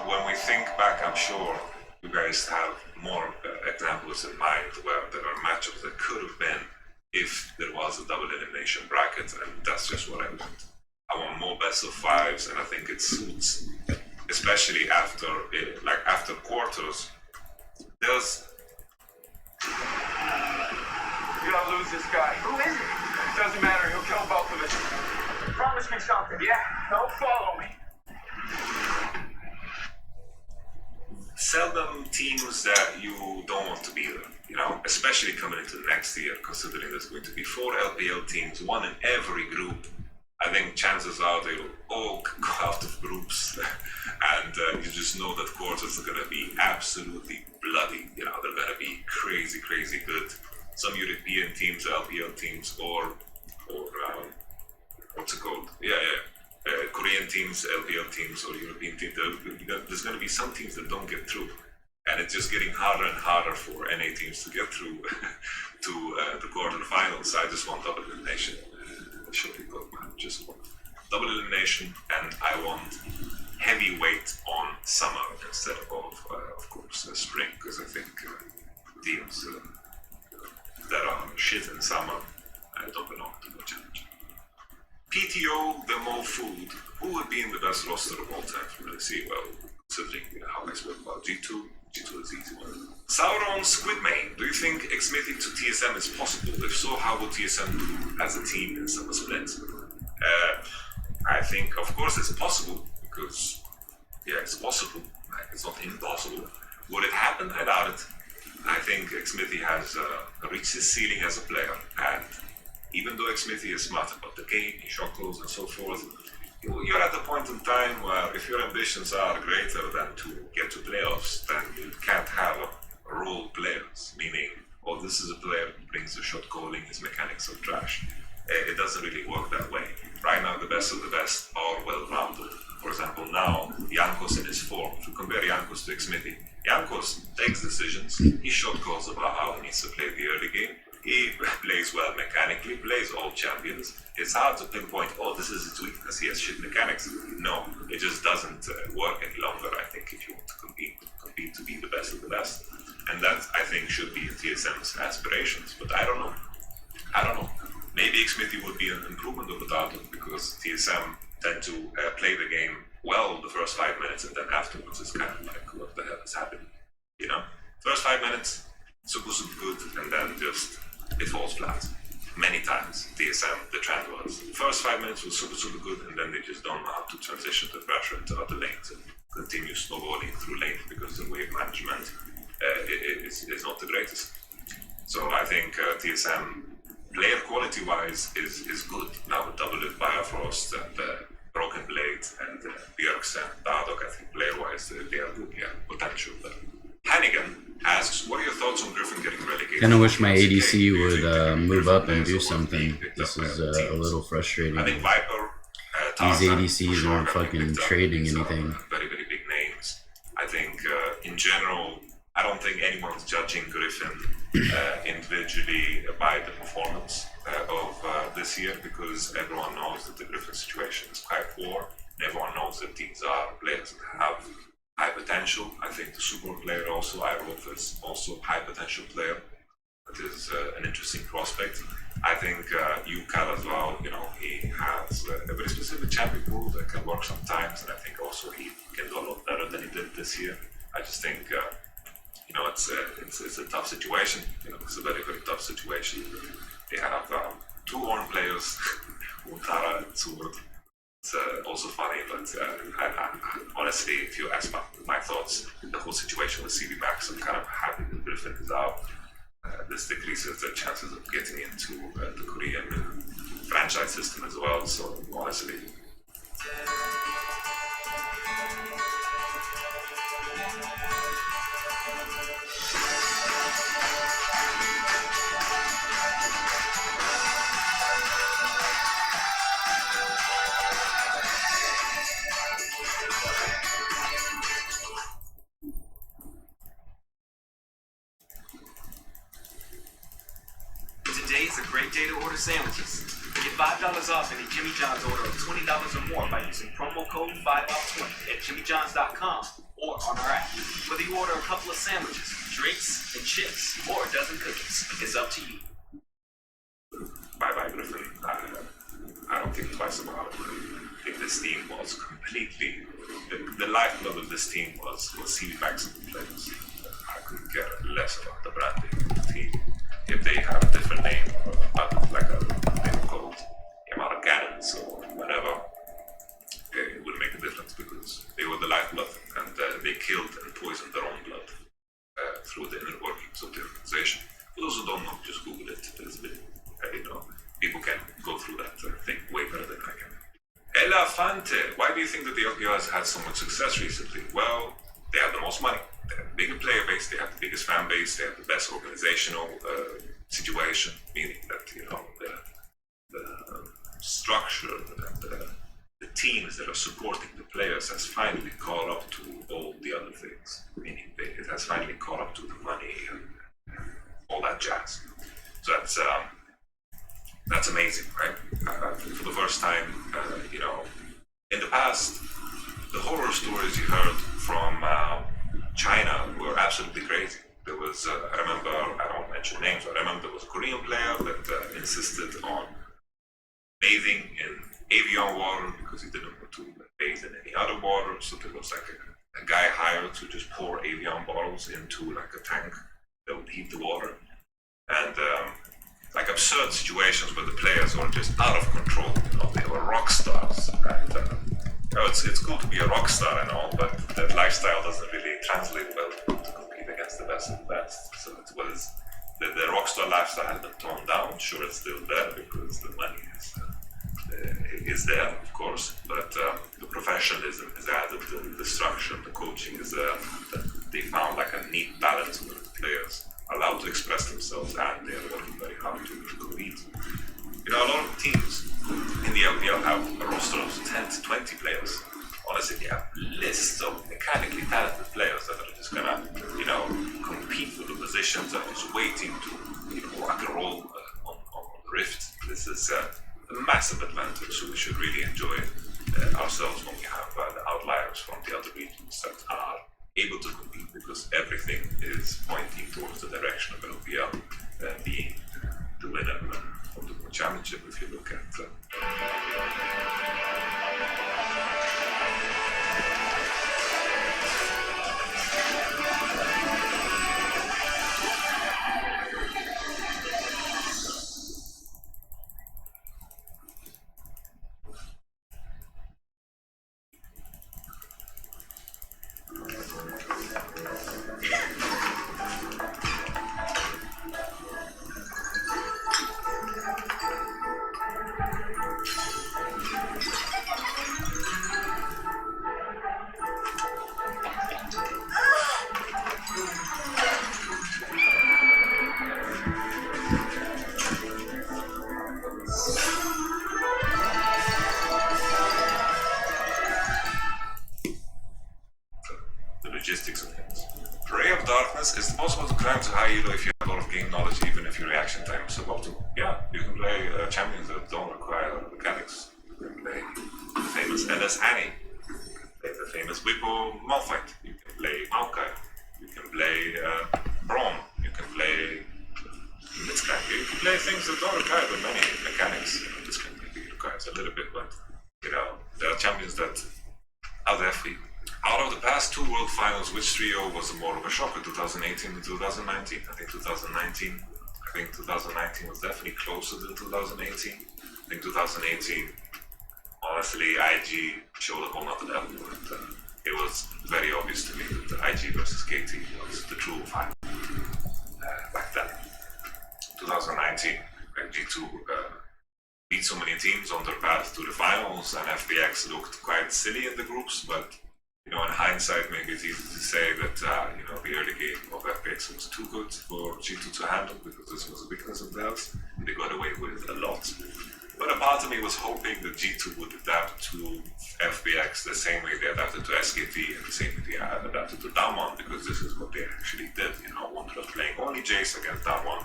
When we think back, I'm sure you guys have more examples in mind where there are matchups that could have been if there was a double elimination bracket, and that's just what I want. I want more best of 5s, and I think it suits, especially after quarters. Who's this guy? Who is it? Doesn't matter. He'll kill both of us. Promise me something. Yeah? Don't follow me. Seldom teams that you don't want to be there, you know, especially coming into next year, considering there's going to be 4 LPL teams, 1 in every group. I think chances are they will all go out of groups, and you just know that quarters are going to be absolutely bloody. You know, they're going to be crazy, crazy good. Some European teams, LPL teams, or what's it called? Korean teams, LPL teams, or European teams. There's going to be some teams that don't get through, and it's just getting harder and harder for NA teams to get through to the quarterfinals. So I just want double elimination. Should be good, man. Just want double elimination, and I want heavyweight on summer instead of course, spring, because I think teams that are shit in summer don't belong to the challenge. PTO, Demo, Food, who would be in the best roster of all time from LEC? Well, considering how I spoke about G2 is easy one. Sauron, Squidmane, do you think Xmithing to TSM is possible? If so, how would TSM do as a team in Summer Split? I think, of course, it's possible, because, yeah, it's possible. It's not impossible. Would it happen? I doubt it. I think Xmithy has reached his ceiling as a player, and even though Xmithy is smart about the game, his shot calls and so forth, you're at the point in time where if your ambitions are greater than to get to playoffs, then you can't have role players, meaning, oh, this is a player who brings the shot calling, his mechanics are trash. It doesn't really work that way. Right now, the best of the best are well-rounded. For example, now, Jankos in his form. If you compare Jankos to Xmithy, Jankos takes decisions, he shot calls about how he needs to play the early game. He plays well mechanically, plays all champions. It's hard to pinpoint, oh, this is his weakness, he has shit mechanics. No, it just doesn't work any longer, I think, if you want to compete to be the best of the best. And that, I think, should be in TSM's aspirations. But I don't know. Maybe Xmithy would be an improvement over Darton, because TSM tend to play the game well the first 5 minutes, and then afterwards it's kind of like, what the hell is happening? You know? First 5 minutes, super good, and then just it falls flat. Many times, TSM, the trend was, first 5 minutes was super good, and then they just don't know how to transition the pressure into other lanes and continue snowballing through lanes, because the wave management is not the greatest. So I think TSM, player quality-wise, is good. Now with Double It, Biofrost, and Broken Blade, and Björks and Dardock, I think player-wise they are good, yeah, potential there. Hannigan asks, what are your thoughts on Griffin getting relegated? Kinda wish my ADC would move up and do something. This is a little frustrating. I think Viper, these ADCs aren't fucking trading anything. Very, very big names. I think in general, I don't think anyone's judging Griffin individually by the performance of this year, because everyone knows that the Griffin situation is quite poor. Everyone knows that these are players that have high potential. I think the super player also, Irolf, is also a high potential player. That is an interesting prospect. I think Yukal as well, you know, he has a very specific champion pool that can work sometimes, and I think also he can do a lot better than he did this year. I just think, you know, it's a tough situation. You know, it's a very, very tough situation. They have 2 Horn players, Untara and Sumut. It's also funny, but I, honestly, if you ask my thoughts, the whole situation with CB Max, I'm kind of happy that Griffin is out. This decreases the chances of getting into the Korean franchise system as well, so honestly. Today's a great day to order sandwiches. Get $5 off any Jimmy John's order of $20 or more by using promo code 5off20 at jimmyjohns.com or on our app. Whether you order a couple of sandwiches, drinks, and chips, or a dozen cookies, it's up to you. Bye-bye, Griffin. I don't think twice about it. I think this team was completely... The lifeblood of this team was CB Max and the players. I couldn't care less about the branding of the team. If they have a different name, through that thing way better than I can. Elefante. Why do you think that the LPL has had so much success recently? Well, they have the most money, they have the biggest player base, they have the biggest fan base, they have the best organizational situation, meaning that, you know, the structure and the teams that are supporting the players has finally caught up to all the other things, meaning it has finally caught up to the money and all that jazz. So that's amazing, right? For the first time, you know, in the past, the horror stories you heard from China were absolutely crazy. There was, I remember, I don't mention names, but I remember there was a Korean player that insisted on bathing in Evian water because he didn't want to bathe in any other water. So there was like a guy hired to just pour Evian bottles into like a tank that would heat the water. And like absurd situations where the players were just out of control. You know, they were rock stars. And you know, it's cool to be a rock star and all, but that lifestyle doesn't really translate well to compete against the best of the best. So it was the rock star lifestyle has been toned down. Sure, it's still there because the money is there, of course, but the professionalism is added, the structure, the coaching is there. They found like a neat balance where the players are allowed to express themselves and they are working very hard to compete. You know, a lot of teams in the LPL have a roster of 10 to 20 players. Honestly, they have lists of mechanically talented players that are just gonna, you know, compete for the positions and just waiting to, you know, rock and roll on the Rift. This is a massive advantage, so we should really enjoy ourselves when we have the outliers from the other regions that are able to compete, because everything is pointing towards the direction of LPL being the winner of the World Championship. If you look at logistics of things. Ray of Darkness, is it possible to climb to high elo if you have a lot of game knowledge, even if your reaction time is suboptimal? Yeah, you can play champions that don't require mechanics. You can play the famous LS Annie, play the famous Whippo Malphite, you can play Maokai, you can play Braum, you can play Blitzcrank, you can play things that don't require that many mechanics. Blitzcrank maybe requires a little bit, but you know, there are champions that are there for you. Out of the past two World Finals, which trio was more of a shocker, 2018 and 2019? I think 2019 was definitely closer than 2018. I think 2018, honestly, IG showed a whole nother level. And, it was very obvious to me that the IG versus KT was the true final back then. 2019, when G2 beat so many teams on their path to the finals, and FPX looked quite silly in the groups, but you know, in hindsight, maybe it's easy to say that, you know, the early game of FPX was too good for G2 to handle because this was a weakness of theirs. They got away with a lot. But a part of me was hoping that G2 would adapt to FPX the same way they adapted to SKT and the same way they adapted to Damwon, because this is what they actually did. You know, one was playing only Jace against Damwon,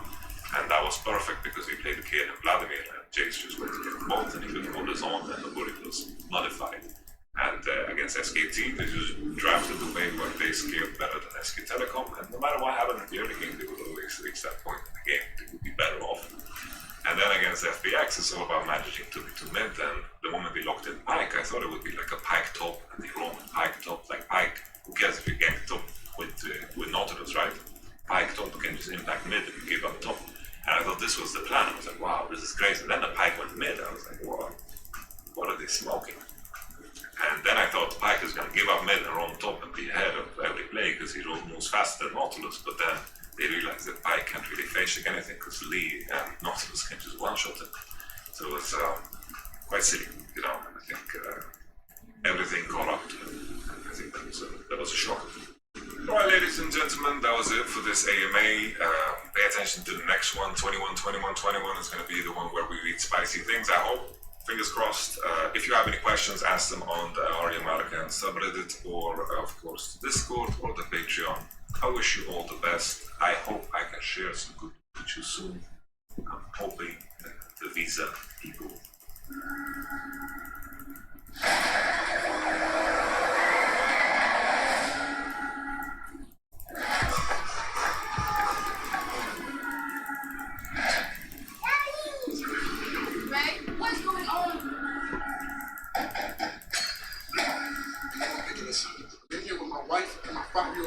and that was perfect because he played the Kayn and Vladimir, and Jace just went to get both, and he could hold his own, and nobody was modified. And against SKT, they just drafted the way where they scaled better than SK Telecom, and no matter what happened in the early game, they would always reach that point in the game. They would be better off. And then against FPX, it's all about managing to be too mid, and the moment they locked in Pyke, I thought it would be like a Pyke top, and they roam in Pyke top, like Pyke, who cares if you gank top with Nautilus, right? Pyke top can just impact mid if you give up top. And I thought this was the plan. I was like, wow, this is crazy. And then the Pyke went mid, I was like, wow, what are they smoking? And then I thought Pyke is going to give up mid and roam top and be ahead of every play because he moves faster than Nautilus. But then they realized that Pyke can't really face anything because Lee and Nautilus can just one-shot him. So it's city. You know, I think everything corrupt. I think that was a shock. All right, ladies and gentlemen, that was it for this AMA. Pay attention to the next one, 21, 21, 21 is going to be the one where we read spicy things, I hope. Fingers crossed. If you have any questions, ask them on the RE American subreddit or, of course, Discord or the Patreon. I wish you all the best. I hope I can share some good with you soon. I'm hoping that the visa people.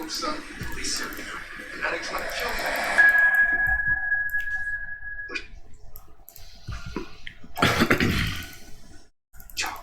Son, Lisa, that ain't trying to kill me. Ciao.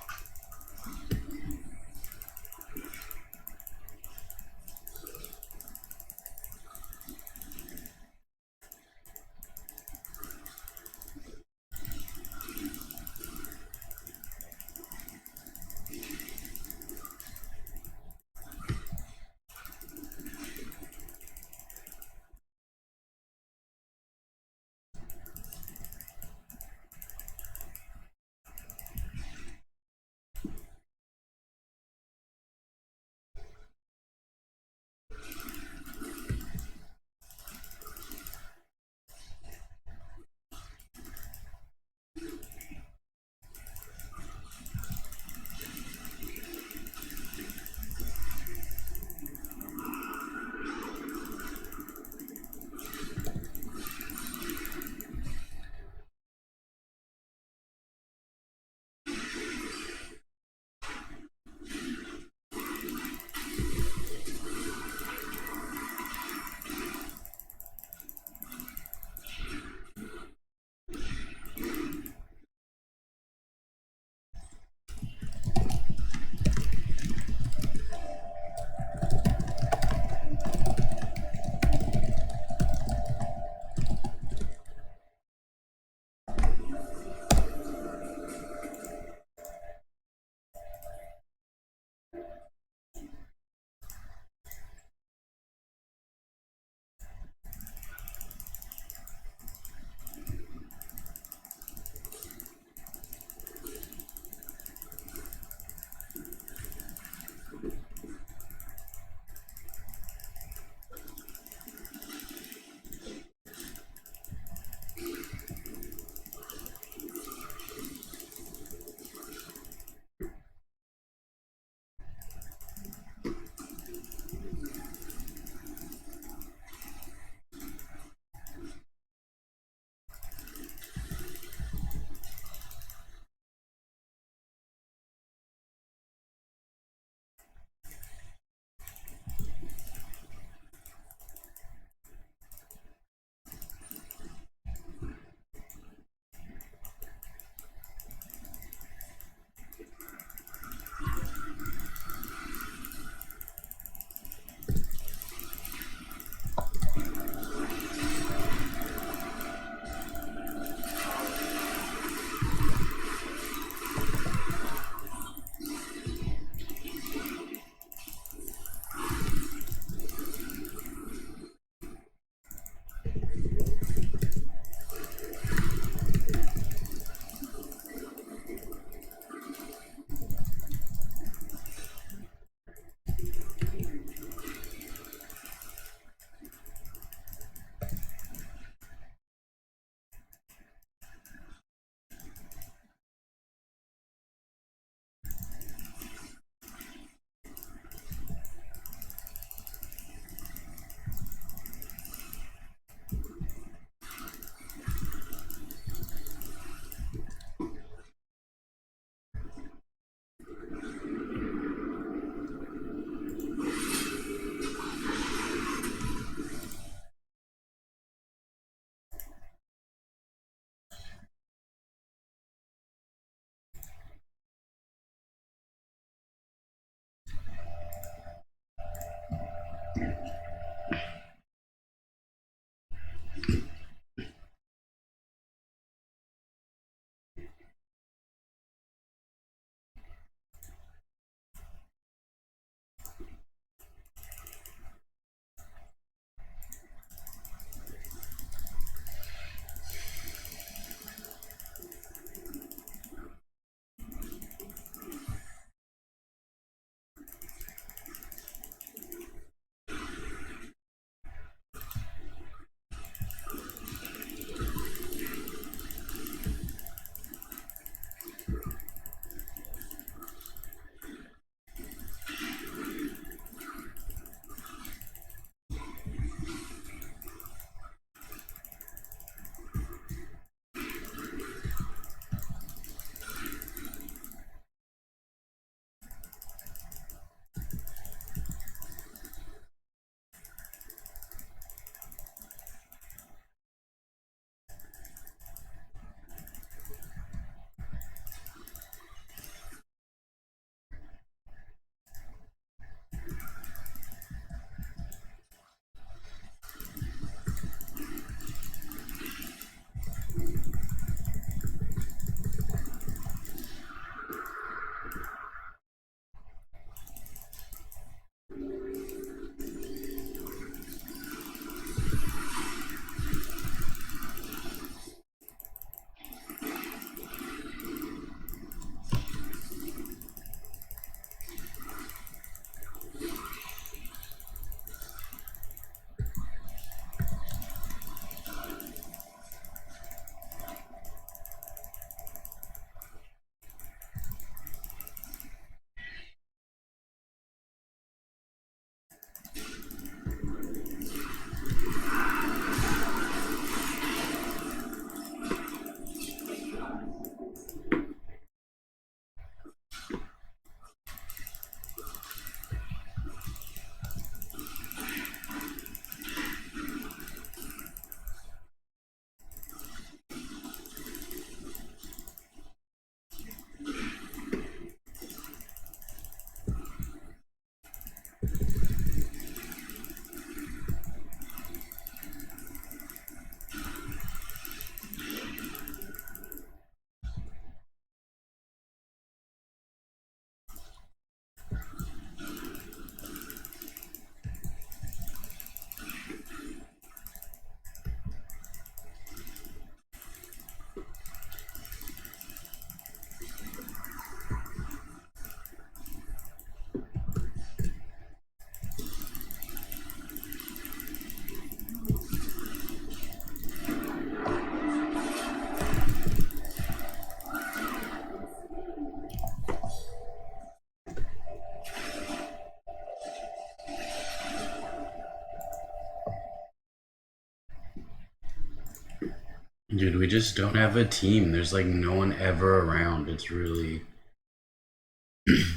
Dude, we just don't have a team. There's like no one ever around. It's really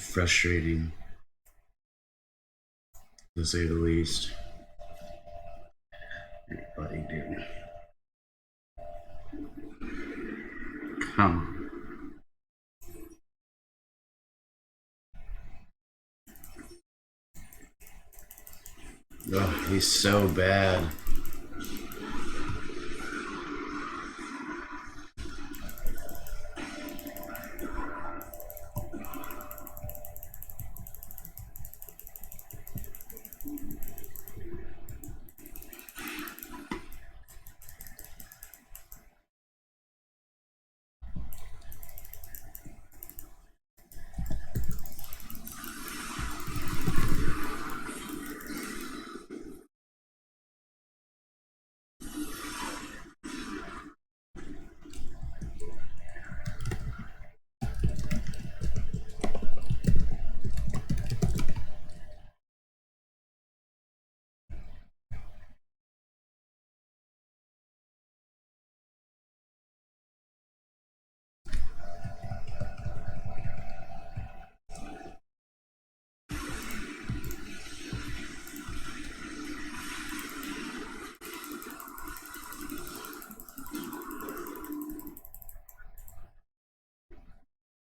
frustrating, to say the least. Everybody, dude. Come on. Oh, he's so bad.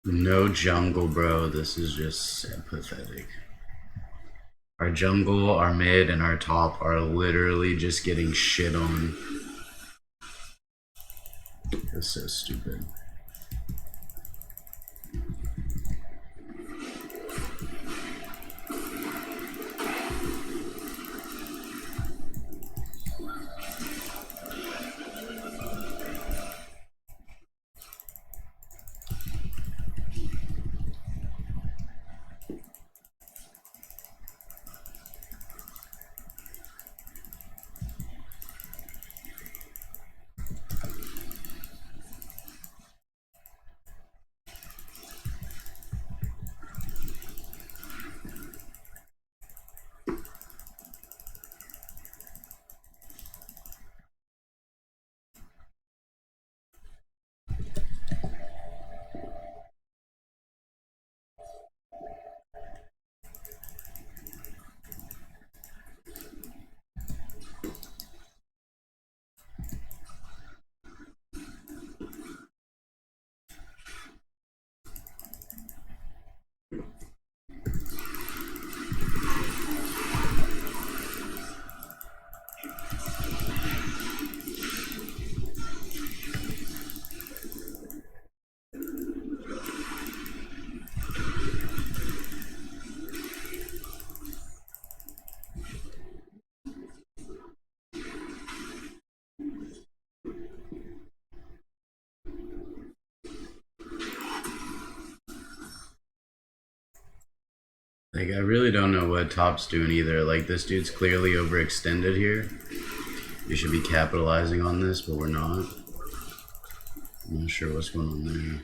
No jungle, bro. This is just pathetic. Our jungle, our mid, and our top are literally just getting shit on. That's so stupid. Like, I really don't know what top's doing either. Like, this dude's clearly overextended here. We should be capitalizing on this, but we're not. I'm not sure what's going on there.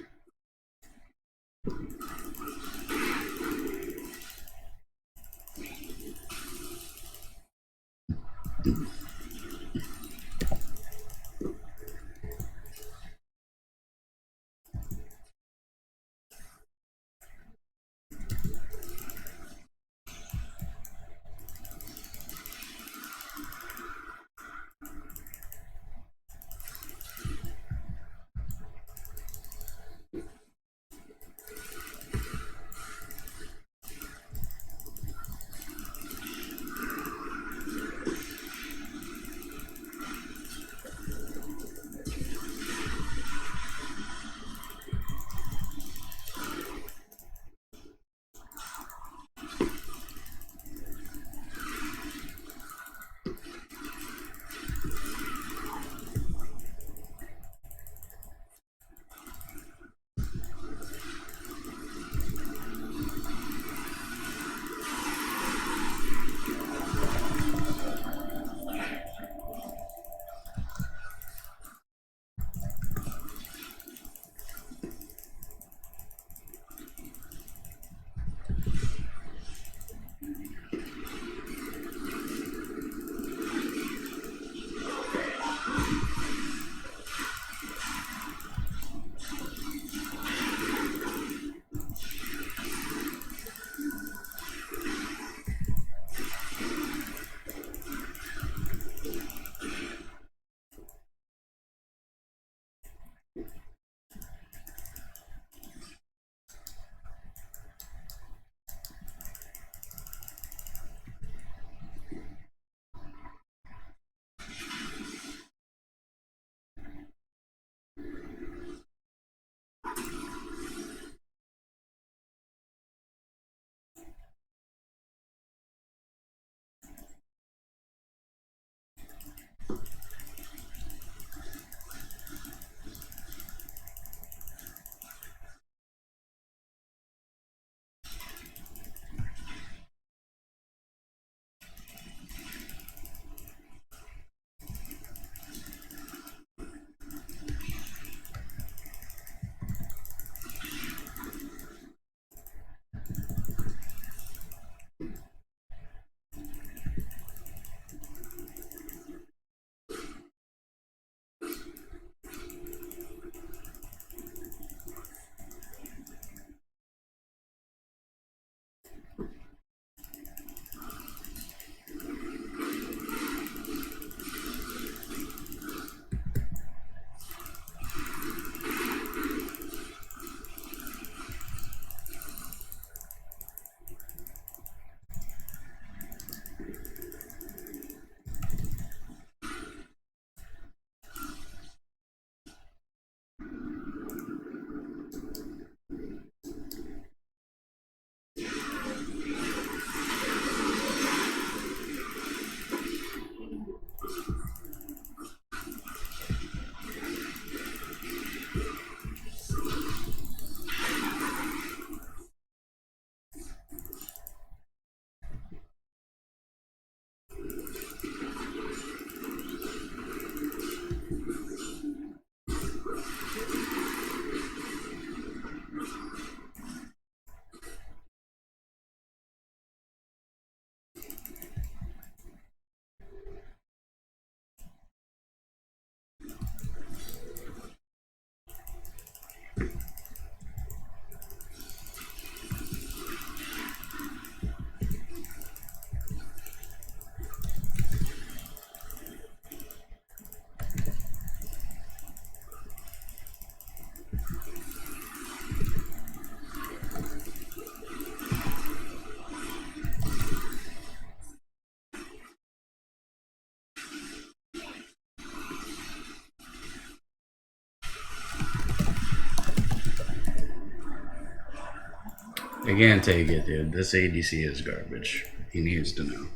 I can't take it, dude. This ADC is garbage. He needs to know.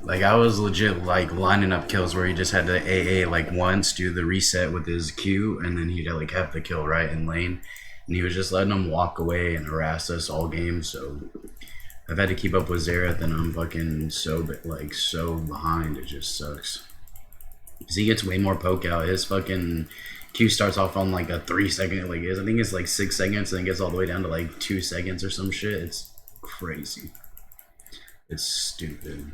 Like, I was legit, like, lining up kills where he just had to AA, like, once, do the reset with his Q, and then he'd, like, have the kill right in lane. And he was just letting them walk away and harass us all game, so I've had to keep up with Xerath, and I'm fucking so behind. It just sucks. Because he gets way more poke out. His fucking Q starts off on, like, a 3-second, like, I think it's, like, 6 seconds, and then gets all the way down to, like, 2 seconds or some shit. It's crazy. It's stupid.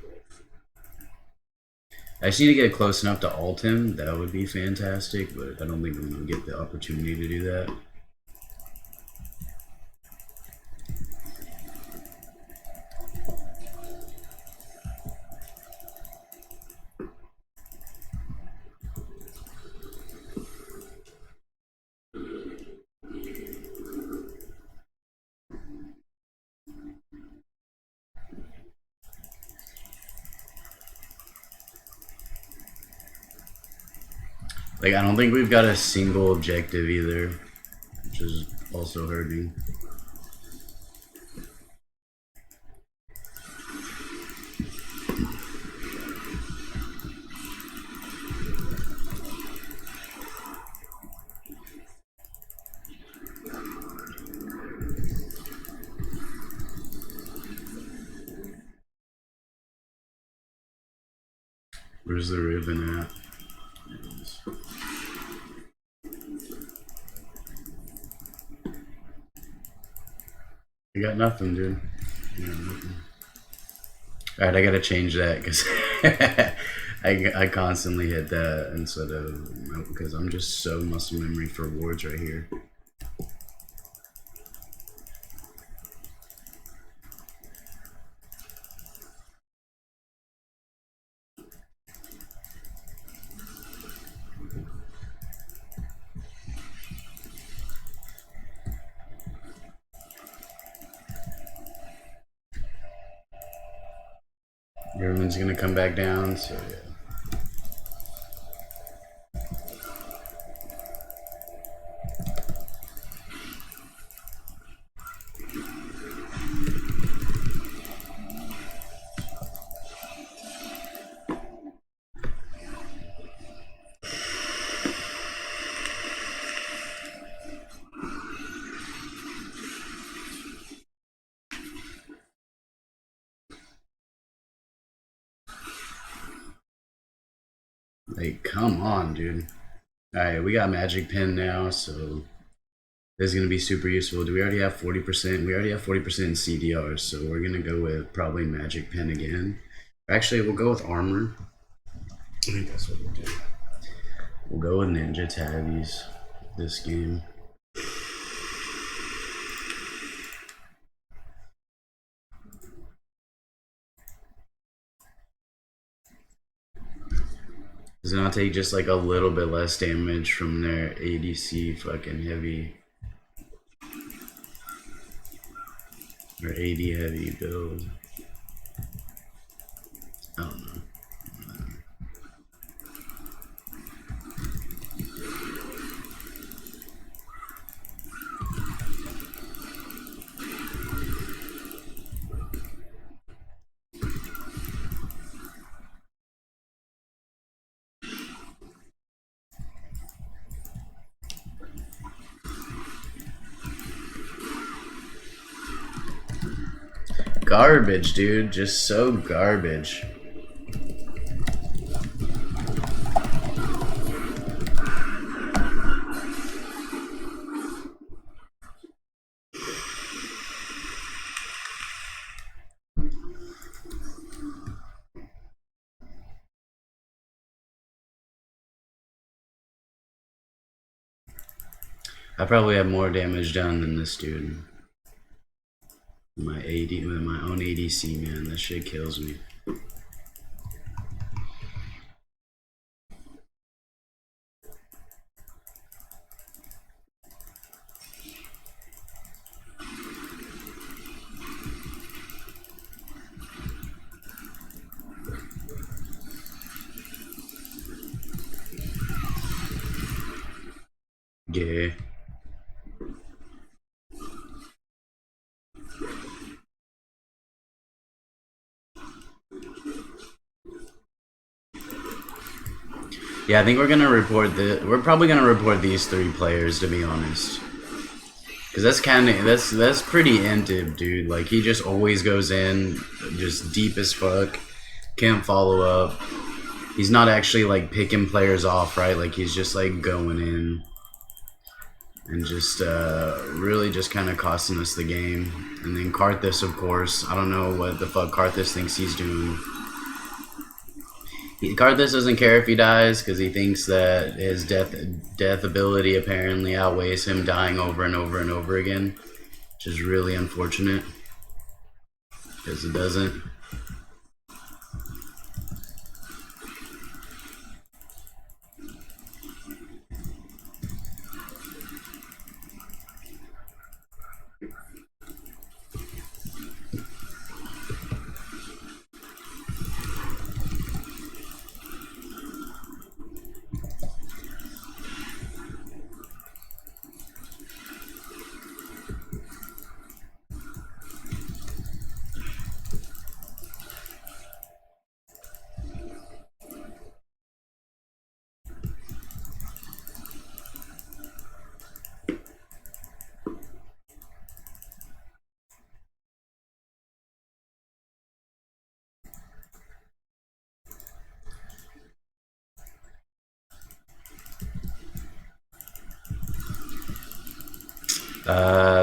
I just need to get close enough to ult him. That would be fantastic, but I don't think I'm going to get the opportunity to do that. Like, I don't think we've got a single objective either, which is also hurting. Where's the ribbon at? I got nothing, dude. Alright, I gotta change that because I constantly hit that instead of, because I'm just so muscle memory for wards right here. Everyone's gonna come back down, so yeah. Like, come on, dude. Alright, we got Magic Pen now, so this is going to be super useful. Do we already have 40%? We already have 40% in CDR, so we're going to go with probably Magic Pen again. Actually, we'll go with Armor. I think that's what we'll do. We'll go with Ninja Tabbies this game. Does it not take just like a little bit less damage from their ADC fucking heavy or AD heavy build? I don't know. Garbage, dude. Just so garbage. I probably have more damage done than this dude. My AD, with my own ADC, man, that shit kills me. Yeah. Yeah, I think we're gonna report we're probably gonna report these 3 players, to be honest. Cause that's pretty intive, dude. Like, he just always goes in, just deep as fuck. Can't follow up. He's not actually like picking players off, right? Like, he's just like going in and just really just kind of costing us the game. And then Karthus, of course, I don't know what the fuck Karthus thinks he's doing. Karthus doesn't care if he dies because he thinks that his death ability apparently outweighs him dying over and over and over again, which is really unfortunate because it doesn't.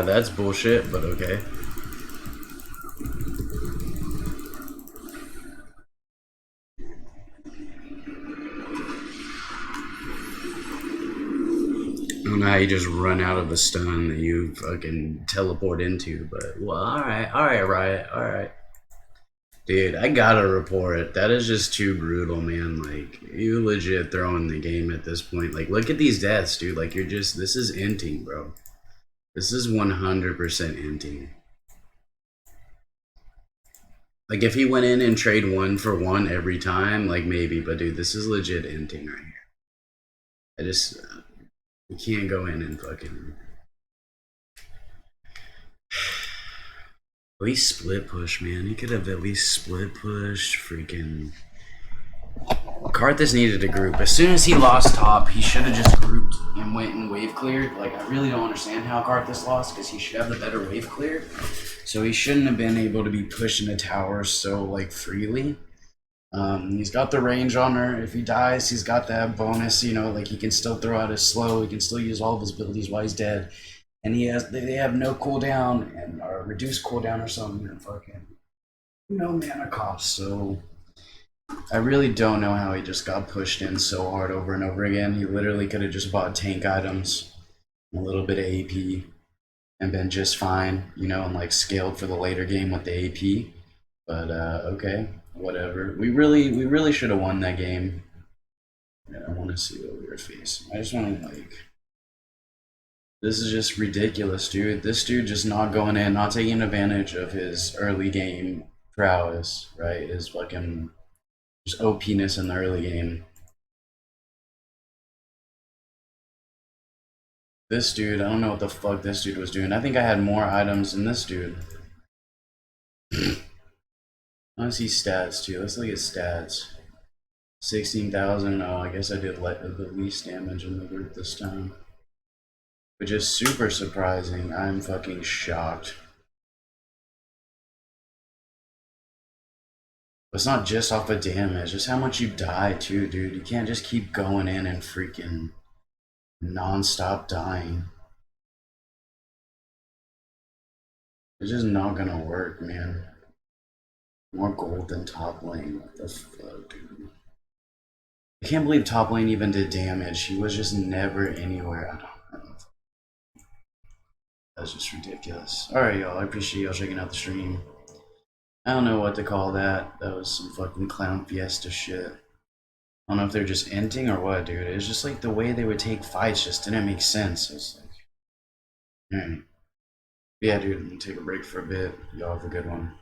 That's bullshit, but okay. I don't know how you just run out of a stun that you fucking teleport into, but well, alright, Riot, alright. Dude, I gotta report it. That is just too brutal, man. Like, you legit throwing the game at this point. Like, look at these deaths, dude. Like, you're just, this is inting, bro. This is 100% inting. Like, if he went in and trade 1-for-1 every time, like, maybe. But, dude, this is legit inting right here. I just, you can't go in and fucking... At least split push, man. He could have at least split pushed. Freaking... Karthus needed a group. As soon as he lost top, he should have just grouped and went and wave cleared. Like, I really don't understand how Karthus lost, because he should have the better wave clear. So he shouldn't have been able to be pushing a tower so, like, freely. He's got the range on her. If he dies, he's got that bonus, you know, like, he can still throw out his slow. He can still use all of his abilities while he's dead. And they have no cooldown and or reduced cooldown or something, and fucking no mana cost. So I really don't know how he just got pushed in so hard over and over again. He literally could have just bought tank items, a little bit of AP, and been just fine, you know, and like scaled for the later game with the AP. But okay, whatever. We really should have won that game. Yeah, I want to see what we were facing. I just want to like. This is just ridiculous, dude. This dude just not going in, not taking advantage of his early game prowess, right? His fucking just OP-ness in the early game. This dude, I don't know what the fuck this dude was doing. I think I had more items than this dude. I want to see stats too. Let's look at stats. 16,000. Oh, I guess I did the least damage in the group this time. Which is super surprising. I'm fucking shocked. It's not just off of damage, just how much you die too, dude. You can't just keep going in and freaking non-stop dying. It's just not gonna work, man. More gold than top lane. What the fuck, dude? I can't believe top lane even did damage. He was just never anywhere. I don't know. That's just ridiculous. Alright, y'all. I appreciate y'all checking out the stream. I don't know what to call that. That was some fucking clown fiesta shit. I don't know if they're just inting or what, dude. It was just like the way they would take fights just didn't make sense. It was like... Alright. Yeah, dude. I'm gonna take a break for a bit. Y'all have a good one.